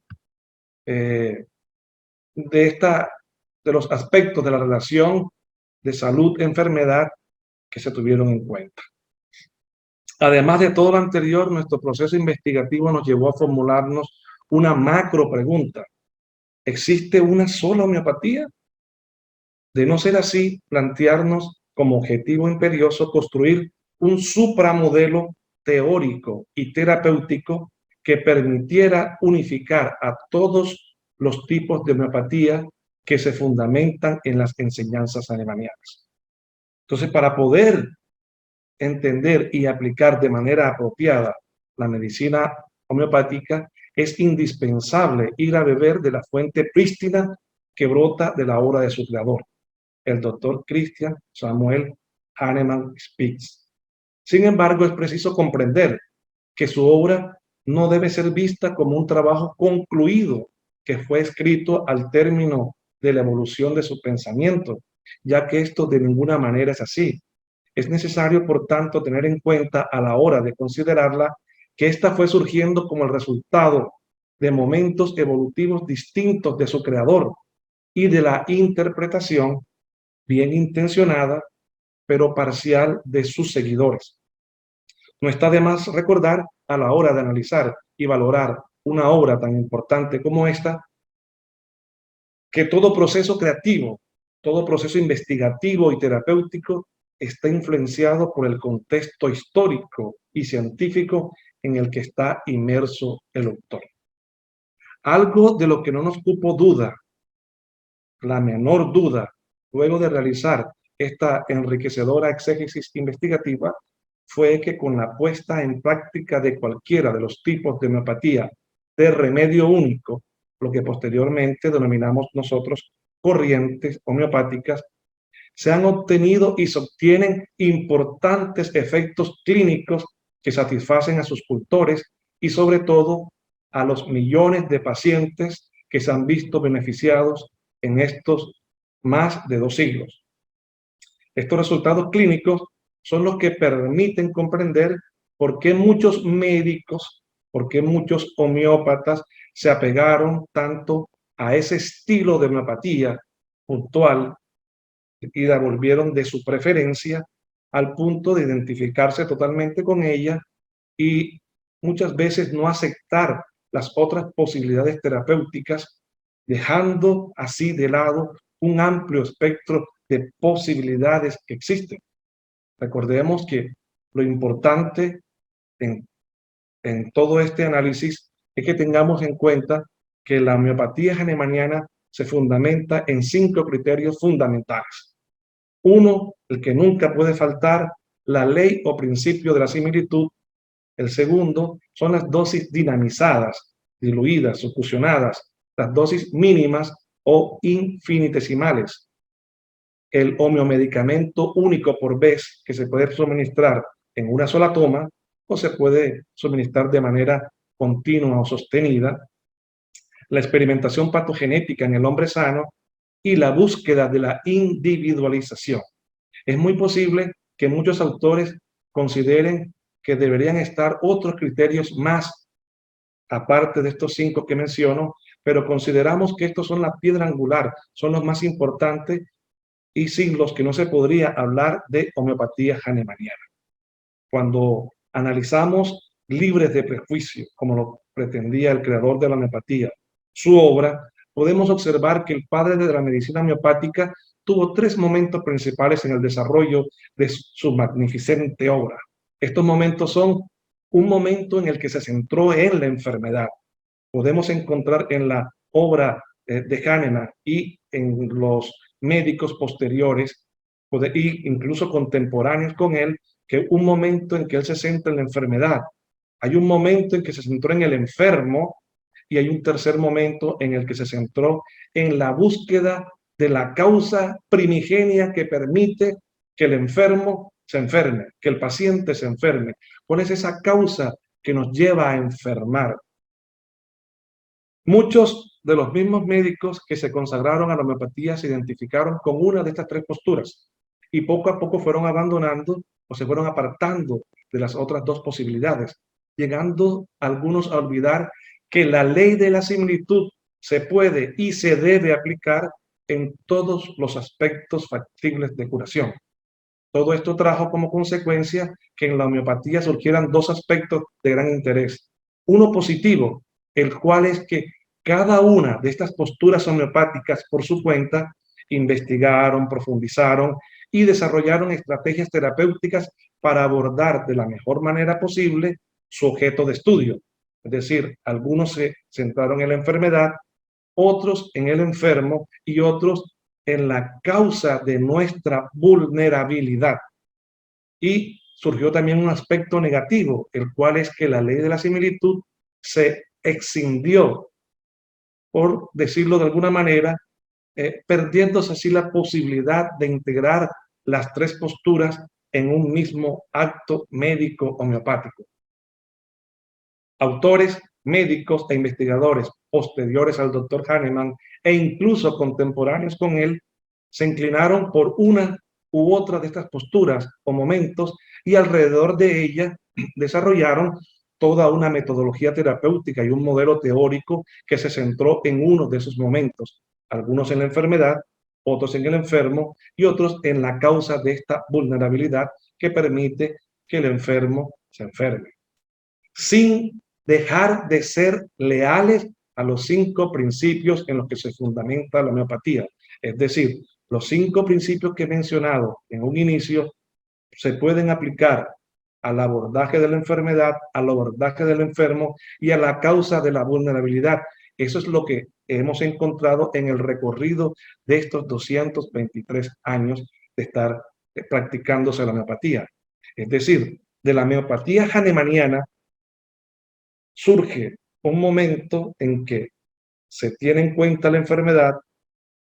de los aspectos de la relación de salud-enfermedad que se tuvieron en cuenta. Además de todo lo anterior, nuestro proceso investigativo nos llevó a formularnos una macro pregunta. ¿Existe una sola homeopatía? De no ser así, plantearnos como objetivo imperioso construir un supramodelo teórico y terapéutico que permitiera unificar a todos los tipos de homeopatía que se fundamentan en las enseñanzas hahnemannianas. Entonces, para poder entender y aplicar de manera apropiada la medicina homeopática, es indispensable ir a beber de la fuente prístina que brota de la obra de su creador, el doctor Christian Samuel Hahnemann Spitz. Sin embargo, es preciso comprender que su obra no debe ser vista como un trabajo concluido que fue escrito al término de la evolución de su pensamiento, ya que esto de ninguna manera es así. Es necesario, por tanto, tener en cuenta a la hora de considerarla que ésta fue surgiendo como el resultado de momentos evolutivos distintos de su creador y de la interpretación bien intencionada, pero parcial de sus seguidores. No está de más recordar a la hora de analizar y valorar una obra tan importante como esta, que todo proceso creativo, todo proceso investigativo y terapéutico está influenciado por el contexto histórico y científico en el que está inmerso el autor. Algo de lo que no nos cupo duda, la menor duda, luego de realizar esta enriquecedora exégesis investigativa, fue que con la puesta en práctica de cualquiera de los tipos de homeopatía de remedio único, lo que posteriormente denominamos nosotros corrientes homeopáticas, se han obtenido y se obtienen importantes efectos clínicos que satisfacen a sus cultores y sobre todo a los millones de pacientes que se han visto beneficiados en estos más de 2 siglos. Estos resultados clínicos son los que permiten comprender por qué muchos médicos, por qué muchos homeópatas se apegaron tanto a ese estilo de homeopatía puntual y la volvieron de su preferencia al punto de identificarse totalmente con ella y muchas veces no aceptar las otras posibilidades terapéuticas, dejando así de lado un amplio espectro de posibilidades que existen. Recordemos que lo importante en todo este análisis es que tengamos en cuenta que la homeopatía hahnemanniana se fundamenta en 5 criterios fundamentales. 1, el que nunca puede faltar, la ley o principio de la similitud. El segundo son las dosis dinamizadas, diluidas, succionadas, las dosis mínimas o infinitesimales. El homeomedicamento único por vez que se puede suministrar en una sola toma o se puede suministrar de manera continua o sostenida. La experimentación patogenética en el hombre sano y la búsqueda de la individualización. Es muy posible que muchos autores consideren que deberían estar otros criterios más, aparte de estos 5 que menciono, pero consideramos que estos son la piedra angular, son los más importantes y sin los que no se podría hablar de homeopatía hahnemanniana. Cuando analizamos libres de prejuicio, como lo pretendía el creador de la homeopatía, su obra, podemos observar que el padre de la medicina homeopática tuvo 3 momentos principales en el desarrollo de su magnificente obra. Estos momentos son un momento en el que se centró en la enfermedad. Podemos encontrar en la obra de Hahnemann y en los médicos posteriores, y incluso contemporáneos con él, que un momento en que él se centra en la enfermedad. Hay un momento en que se centró en el enfermo y hay un tercer momento en el que se centró en la búsqueda de la causa primigenia que permite que el enfermo se enferme, que el paciente se enferme. ¿Cuál es esa causa que nos lleva a enfermar? Muchos de los mismos médicos que se consagraron a la homeopatía se identificaron con una de estas 3 posturas y poco a poco fueron abandonando o se fueron apartando de las otras 2 posibilidades, llegando algunos a olvidar que la ley de la similitud se puede y se debe aplicar en todos los aspectos factibles de curación. Todo esto trajo como consecuencia que en la homeopatía surgieran dos aspectos de gran interés. Uno positivo, el cual es que cada una de estas posturas homeopáticas por su cuenta investigaron, profundizaron y desarrollaron estrategias terapéuticas para abordar de la mejor manera posible su objeto de estudio. Es decir, algunos se centraron en la enfermedad, otros en el enfermo y otros en la causa de nuestra vulnerabilidad. Y surgió también un aspecto negativo, el cual es que la ley de la similitud se excindió, por decirlo de alguna manera, perdiéndose así la posibilidad de integrar las tres posturas en un mismo acto médico homeopático. Autores, médicos e investigadores posteriores al doctor Hahnemann e incluso contemporáneos con él se inclinaron por una u otra de estas posturas o momentos y alrededor de ella desarrollaron toda una metodología terapéutica y un modelo teórico que se centró en uno de esos momentos, algunos en la enfermedad, otros en el enfermo y otros en la causa de esta vulnerabilidad que permite que el enfermo se enferme, sin dejar de ser leales a los 5 principios en los que se fundamenta la homeopatía. Es decir, los 5 principios que he mencionado en un inicio se pueden aplicar al abordaje de la enfermedad, al abordaje del enfermo y a la causa de la vulnerabilidad. Eso es lo que hemos encontrado en el recorrido de estos 223 años de estar practicándose la homeopatía. Es decir, de la homeopatía hahnemanniana surge un momento en que se tiene en cuenta la enfermedad,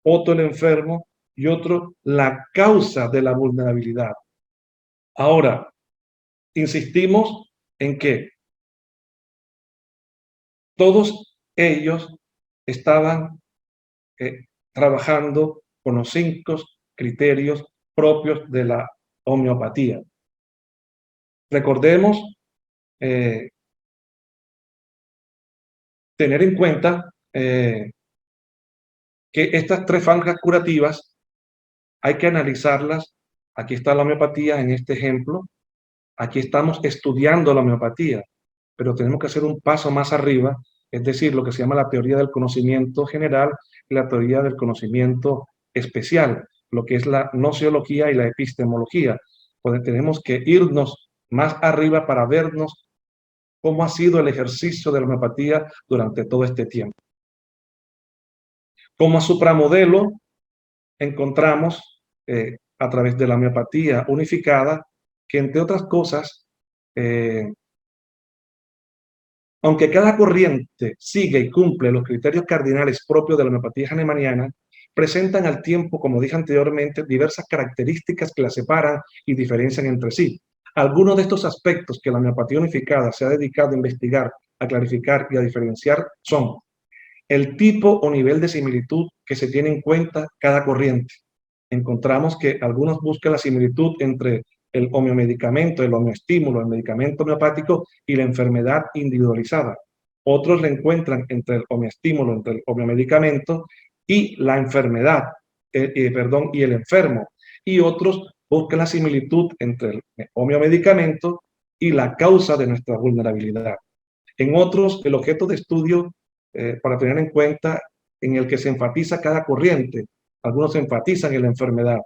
otro el enfermo y otro la causa de la vulnerabilidad. Ahora, insistimos en que todos ellos estaban trabajando con los 5 criterios propios de la homeopatía. Recordemos tener en cuenta que estas 3 franjas curativas hay que analizarlas. Aquí está la homeopatía en este ejemplo. Aquí estamos estudiando la homeopatía, pero tenemos que hacer un paso más arriba, es decir, lo que se llama la teoría del conocimiento general y la teoría del conocimiento especial, lo que es la gnoseología y la epistemología, donde tenemos que irnos más arriba para vernos cómo ha sido el ejercicio de la homeopatía durante todo este tiempo. Como supramodelo encontramos a través de la homeopatía unificada que, entre otras cosas, aunque cada corriente sigue y cumple los criterios cardinales propios de la homeopatía hahnemanniana, presentan al tiempo, como dije anteriormente, diversas características que la separan y diferencian entre sí. Algunos de estos aspectos que la homeopatía unificada se ha dedicado a investigar, a clarificar y a diferenciar son el tipo o nivel de similitud que se tiene en cuenta cada corriente. Encontramos que algunos buscan la similitud entre el homeomedicamento, el homeoestímulo, el medicamento homeopático y la enfermedad individualizada. Otros le encuentran entre el homeoestímulo, entre el homeomedicamento y la enfermedad, y el enfermo. Y otros buscan la similitud entre el homeomedicamento y la causa de nuestra vulnerabilidad. En otros, el objeto de estudio, para tener en cuenta, en el que se enfatiza cada corriente. Algunos enfatizan en la enfermedad.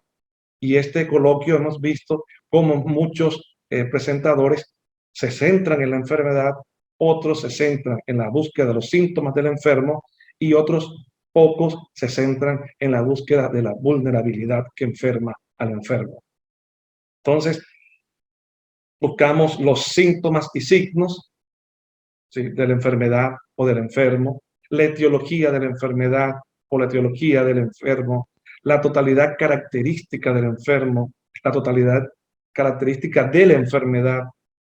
Y este coloquio hemos visto cómo muchos presentadores se centran en la enfermedad, otros se centran en la búsqueda de los síntomas del enfermo y otros pocos se centran en la búsqueda de la vulnerabilidad que enferma al enfermo. Entonces, buscamos los síntomas y signos, ¿sí?, de la enfermedad o del enfermo, la etiología de la enfermedad o la etiología del enfermo, la totalidad característica del enfermo, la totalidad característica de la enfermedad,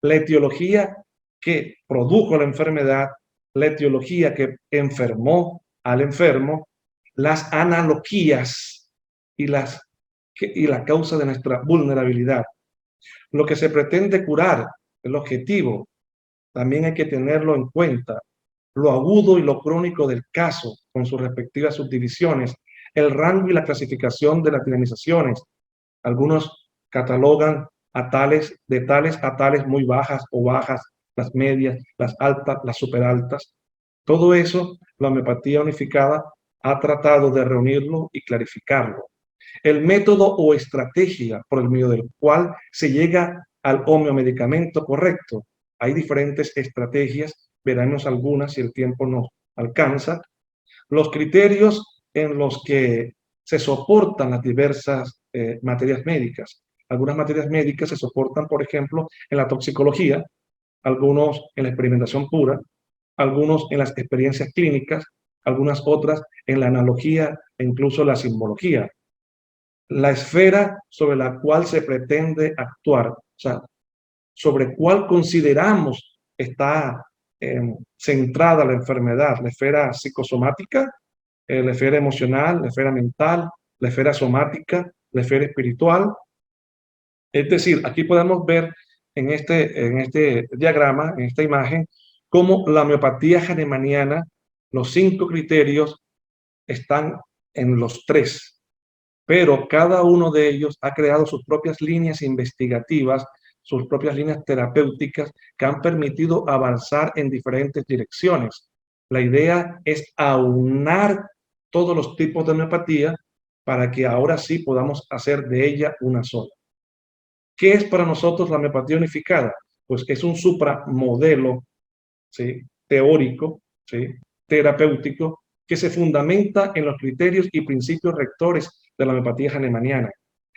la etiología que produjo la enfermedad, la etiología que enfermó al enfermo, las analogías y la causa de nuestra vulnerabilidad. Lo que se pretende curar, el objetivo, también hay que tenerlo en cuenta. lo agudo y lo crónico del caso con sus respectivas subdivisiones, el rango y la clasificación de las dinamizaciones. Algunos catalogan a tales a tales muy bajas o bajas, las medias, las altas, las superaltas. Todo eso, la homeopatía unificada ha tratado de reunirlo y clarificarlo. El método o estrategia por el medio del cual se llega al homeomedicamento correcto. Hay diferentes estrategias, veremos algunas si el tiempo nos alcanza. Los criterios en los que se soportan las diversas materias médicas. Algunas materias médicas se soportan, por ejemplo, en la toxicología, algunos en la experimentación pura, algunos en las experiencias clínicas, algunas otras en la analogía e incluso la simbología. La esfera sobre la cual se pretende actuar, o sea, sobre cuál consideramos está centrada la enfermedad, la esfera psicosomática, la esfera emocional, la esfera mental, la esfera somática, la esfera espiritual. Es decir, aquí podemos ver en este diagrama, en esta imagen, cómo la homeopatía hahnemanniana, los 5 criterios están en los 3, pero cada uno de ellos ha creado sus propias líneas investigativas, sus propias líneas terapéuticas que han permitido avanzar en diferentes direcciones. La idea es aunar todos los tipos de homeopatía para que ahora sí podamos hacer de ella una sola. ¿Qué es para nosotros la homeopatía unificada? Pues es un supramodelo, ¿sí?, teórico, ¿sí?, terapéutico, que se fundamenta en los criterios y principios rectores de la homeopatía hahnemanniana.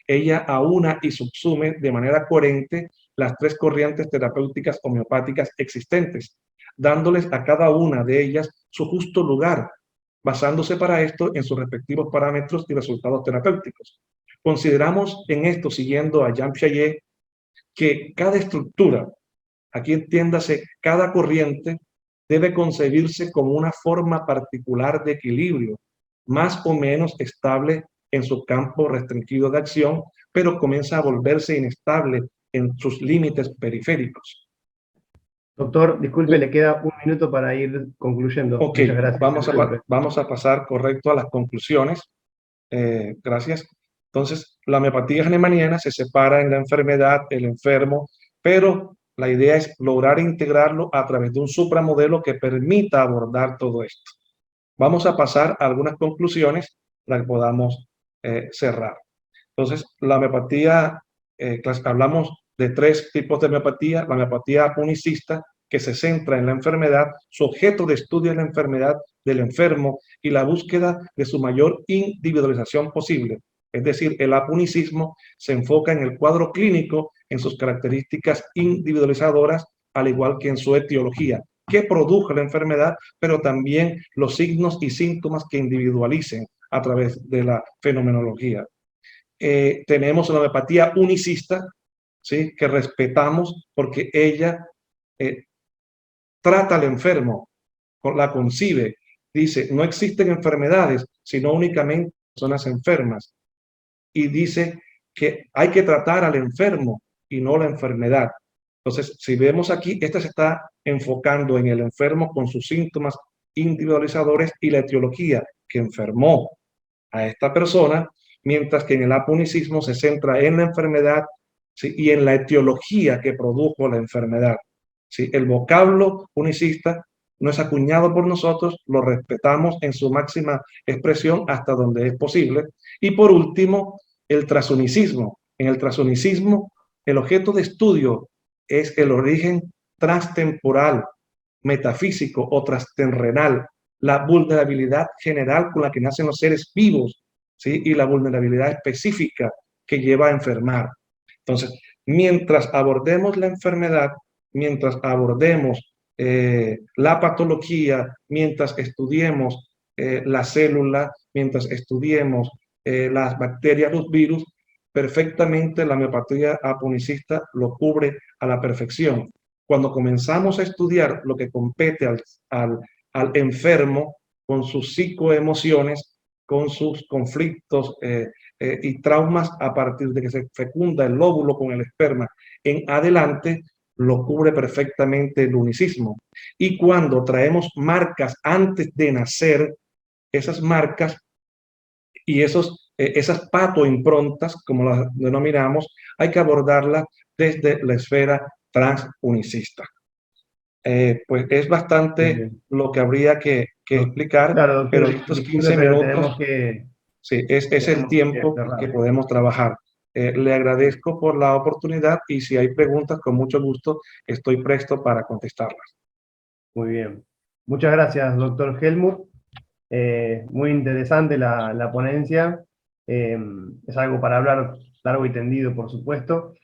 Ella aúna y subsume de manera coherente las 3 corrientes terapéuticas homeopáticas existentes, dándoles a cada una de ellas su justo lugar, basándose para esto en sus respectivos parámetros y resultados terapéuticos. Consideramos en esto, siguiendo a Jean Piaget, que cada estructura, aquí entiéndase cada corriente, debe concebirse como una forma particular de equilibrio, más o menos estable en su campo restringido de acción, pero comienza a volverse inestable en sus límites periféricos. Doctor, disculpe, le queda un minuto para ir concluyendo. Ok, Muchas gracias. vamos a pasar correcto a las conclusiones. Gracias. Entonces, la homeopatía hahnemanniana se separa en la enfermedad, el enfermo, pero la idea es lograr integrarlo a través de un supramodelo que permita abordar todo esto. Vamos a pasar a algunas conclusiones para que podamos cerrar. Entonces, la homeopatía, hablamos de 3 tipos de homeopatía. La homeopatía apunicista, que se centra en la enfermedad, su objeto de estudio es la enfermedad del enfermo y la búsqueda de su mayor individualización posible. Es decir, el apunicismo se enfoca en el cuadro clínico, en sus características individualizadoras, al igual que en su etiología, que produjo la enfermedad, pero también los signos y síntomas que individualicen a través de la fenomenología. Tenemos la homeopatía unicista, ¿sí?, que respetamos porque ella trata al enfermo, la concibe, dice, no existen enfermedades, sino únicamente personas enfermas. Y dice que hay que tratar al enfermo y no la enfermedad. Entonces, si vemos aquí, esta se está enfocando en el enfermo con sus síntomas individualizadores y la etiología que enfermó a esta persona, mientras que en el apunicismo se centra en la enfermedad, ¿sí?, y en la etiología que produjo la enfermedad. ¿Sí? El vocablo unicista no es acuñado por nosotros, lo respetamos en su máxima expresión hasta donde es posible. Y por último, el transunicismo. En el transunicismo, el objeto de estudio es el origen transtemporal, metafísico o transtenrenal, la vulnerabilidad general con la que nacen los seres vivos, ¿sí?, y la vulnerabilidad específica que lleva a enfermar. Entonces, mientras abordemos la enfermedad, mientras abordemos la patología, mientras estudiemos la célula, mientras estudiemos las bacterias, los virus, perfectamente la homeopatía apunicista lo cubre a la perfección. Cuando comenzamos a estudiar lo que compete al enfermo con sus psicoemociones, con sus conflictos y traumas a partir de que se fecunda el óvulo con el esperma en adelante, lo cubre perfectamente el unicismo. Y cuando traemos marcas antes de nacer, esas marcas y esas patoimprontas, como las denominamos, hay que abordarlas desde la esfera transunicista. Pues es Muy bastante bien. lo que habría que explicar, Claro, doctor, pero estos disculpe, 15 pero minutos, sí, es el tenemos que tiempo cerrar. que podemos trabajar. Le agradezco por la oportunidad y si hay preguntas, con mucho gusto estoy presto para contestarlas. Muy bien. Muchas gracias, doctor Helmut. Muy interesante la ponencia. Es algo para hablar largo y tendido, por supuesto.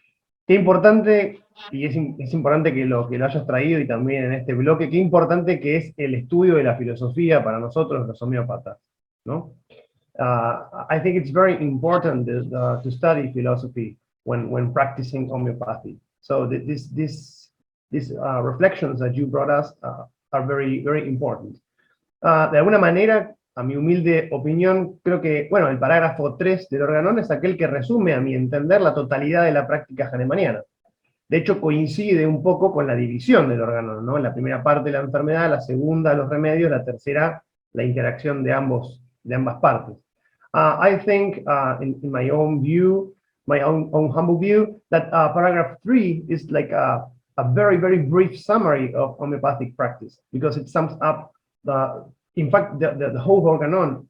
Qué importante, y es importante que lo hayas traído y también en este bloque, qué importante que es el estudio de la filosofía para nosotros los homeópatas, ¿no? I think it's very important to study philosophy when practicing homeopathy. So these reflections that you brought us are very, very important. De alguna manera, a mi humilde opinión, creo que, bueno, el parágrafo 3 del Organon es aquel que resume, a mi entender, la totalidad de la práctica hahnemanniana. De hecho, coincide un poco con la división del Organon, ¿no? La primera parte, la enfermedad; la segunda, los remedios; la tercera, la interacción de ambas partes. I think, in my own view, my own humble view, that paragraph 3 is like a very, very brief summary of homeopathic practice, because it sums up in fact, the whole Organon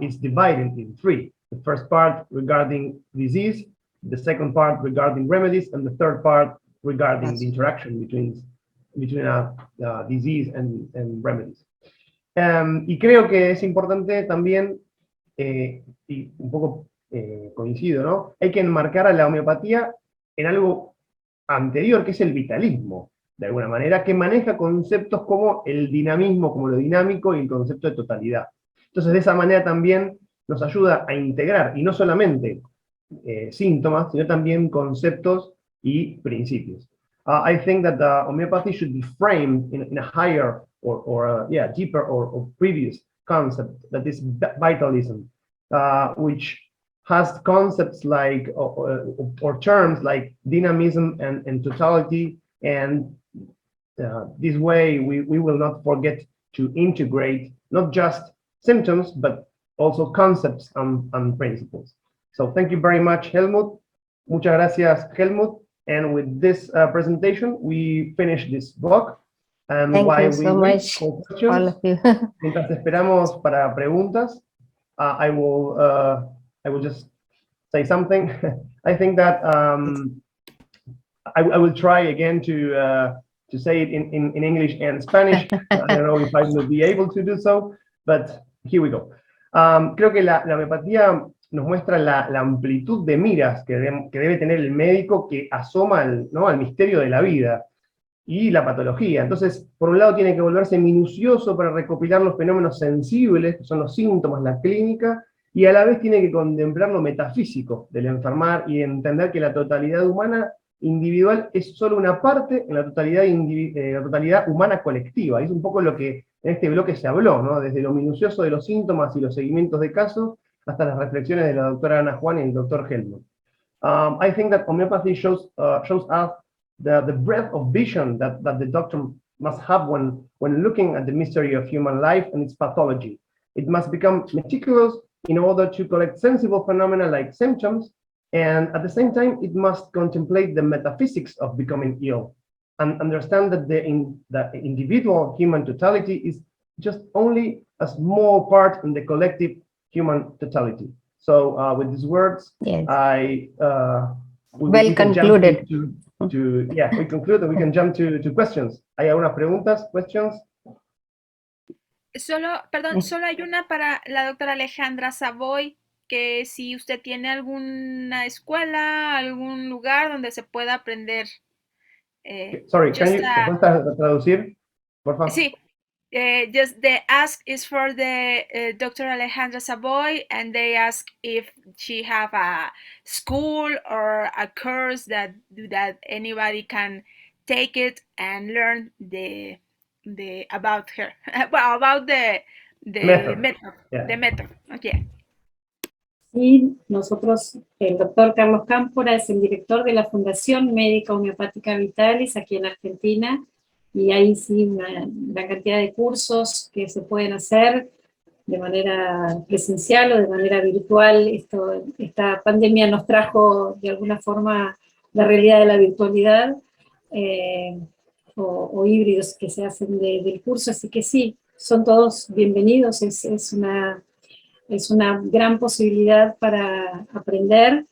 is divided in 3. The first part regarding disease, the second part regarding remedies, and the third part regarding the interaction between disease and remedies. Y creo que es importante también, y un poco coincido, ¿no? Hay que enmarcar a la homeopatía en algo anterior, que es el vitalismo, de alguna manera, que maneja conceptos como el dinamismo, como lo dinámico, y el concepto de totalidad. Entonces, de esa manera también nos ayuda a integrar, y no solamente síntomas, sino también conceptos y principios. I think that homeopathy should be framed in a higher or deeper or previous concept, that is vitalism, which has concepts like, or terms like dynamism and totality, and this way we will not forget to integrate not just symptoms, but also concepts and principles. So thank you very much, Helmut. Muchas gracias, Helmut. And with this presentation, we finish this block. And Thank while you we so wait much, for questions, all of you. mientras esperamos para preguntas, I will just say something. I think that I will try again to say it in English and Spanish. I don't know if I will be able to do so, but here we go. Creo que la homeopatía nos muestra la amplitud de miras que debe tener el médico que asoma al misterio de la vida y la patología. Entonces, por un lado tiene que volverse minucioso para recopilar los fenómenos sensibles, que son los síntomas, la clínica, y a la vez tiene que contemplar lo metafísico del enfermar y entender que la totalidad humana individual es solo una parte en la totalidad humana colectiva. Es un poco lo que en este bloque se habló, ¿no? Desde lo minucioso de los síntomas y los seguimientos de casos hasta las reflexiones de la doctora Ana Juan y el doctor Helmut. I think that homeopathy shows us the breadth of vision that the doctor must have when looking at the mystery of human life and its pathology. It must become meticulous in order to collect sensible phenomena like symptoms, and at the same time, it must contemplate the metaphysics of becoming ill, and understand that the individual human totality is just only a small part in the collective human totality. So with these words, Yes. we can concluded. We conclude, and we can jump to questions. ¿Hay algunas preguntas, questions? Solo hay una para la doctora Alejandra Savoy, que si usted tiene alguna escuela, algún lugar donde se pueda aprender. Sorry, ¿puedes traducir, por favor? Sí. Just the ask is for the Dr. Alejandra Savoy, and they ask if she have a school or a course that anybody can take it and learn about her, well, about the method. Yeah. The method. Okay. Y nosotros, el doctor Carlos Cámpora es el director de la Fundación Médica Homeopática Vitalis aquí en Argentina, y hay sí una gran cantidad de cursos que se pueden hacer de manera presencial o de manera virtual. Esta pandemia nos trajo de alguna forma la realidad de la virtualidad, o híbridos que se hacen del curso, así que sí, son todos bienvenidos, es una gran posibilidad para aprender,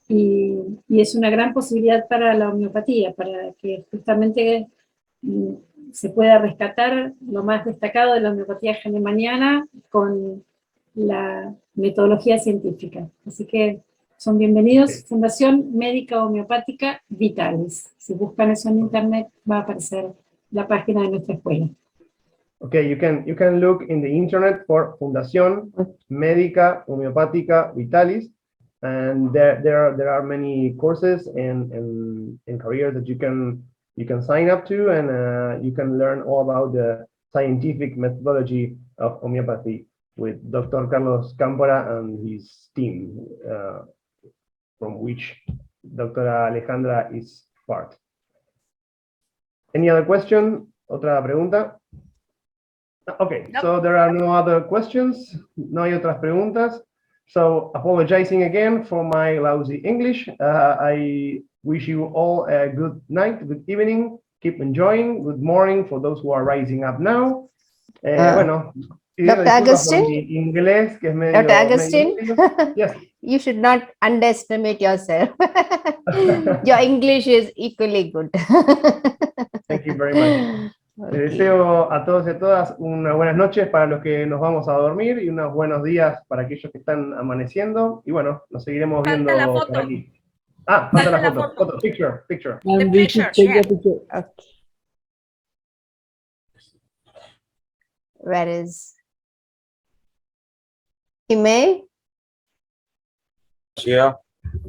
y es una gran posibilidad para la homeopatía, para que justamente se pueda rescatar lo más destacado de la homeopatía hahnemanniana con la metodología científica. Así que son bienvenidos. Fundación Médica Homeopática Vitalis. Si buscan eso en internet va a aparecer la página de nuestra escuela. Okay, you can look in the internet for Fundación Médica Homeopática Vitalis, and there are many courses and careers that you can sign up to, and you can learn all about the scientific methodology of homeopathy with Dr. Carlos Cámpora and his team, from which Dr. Alejandra is part. Any other question? ¿Otra pregunta? Okay, Nope. so there are no other questions. No hay otras preguntas. So, apologizing again for my lousy English. I wish you all a good night, good evening. Keep enjoying. Good morning for those who are rising up now. Bueno, pidiendo Dr. disculpas por Agustin? mi inglés, que es medio... Dr. Agustin? Yes. You should not underestimate yourself. Your English is equally good. Thank you very much. Les deseo a todos y a todas unas buenas noches para los que nos vamos a dormir y unos buenos días para aquellos que están amaneciendo. Y bueno, nos seguiremos Falta viendo la por foto. aquí. Ah, falta la Falta la foto. foto. Foto, picture. The picture, yeah. Okay. Where is Email? Yeah.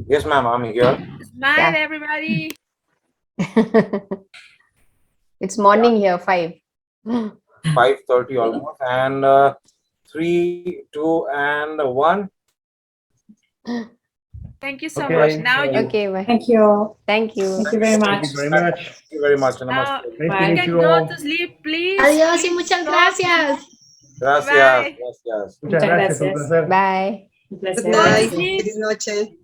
Yes, ma'am, I'm here. Smile, Yeah. everybody. It's morning here, 5. 5:30 almost, and 3, 2, and 1. Thank you so Okay. much. Now you, Okay, bye. Thank you. Thank you. Thank you very Thank much. you very much. Thank you very much. now Namaste. Nice to Bye. you meet can you go all. to sleep, please. Adiós y Please muchas go. gracias. Gracias. Bye. Gracias. Muchas gracias, un gracias. placer. Bye. Un placer. Good night. Sleep. Feliz noche.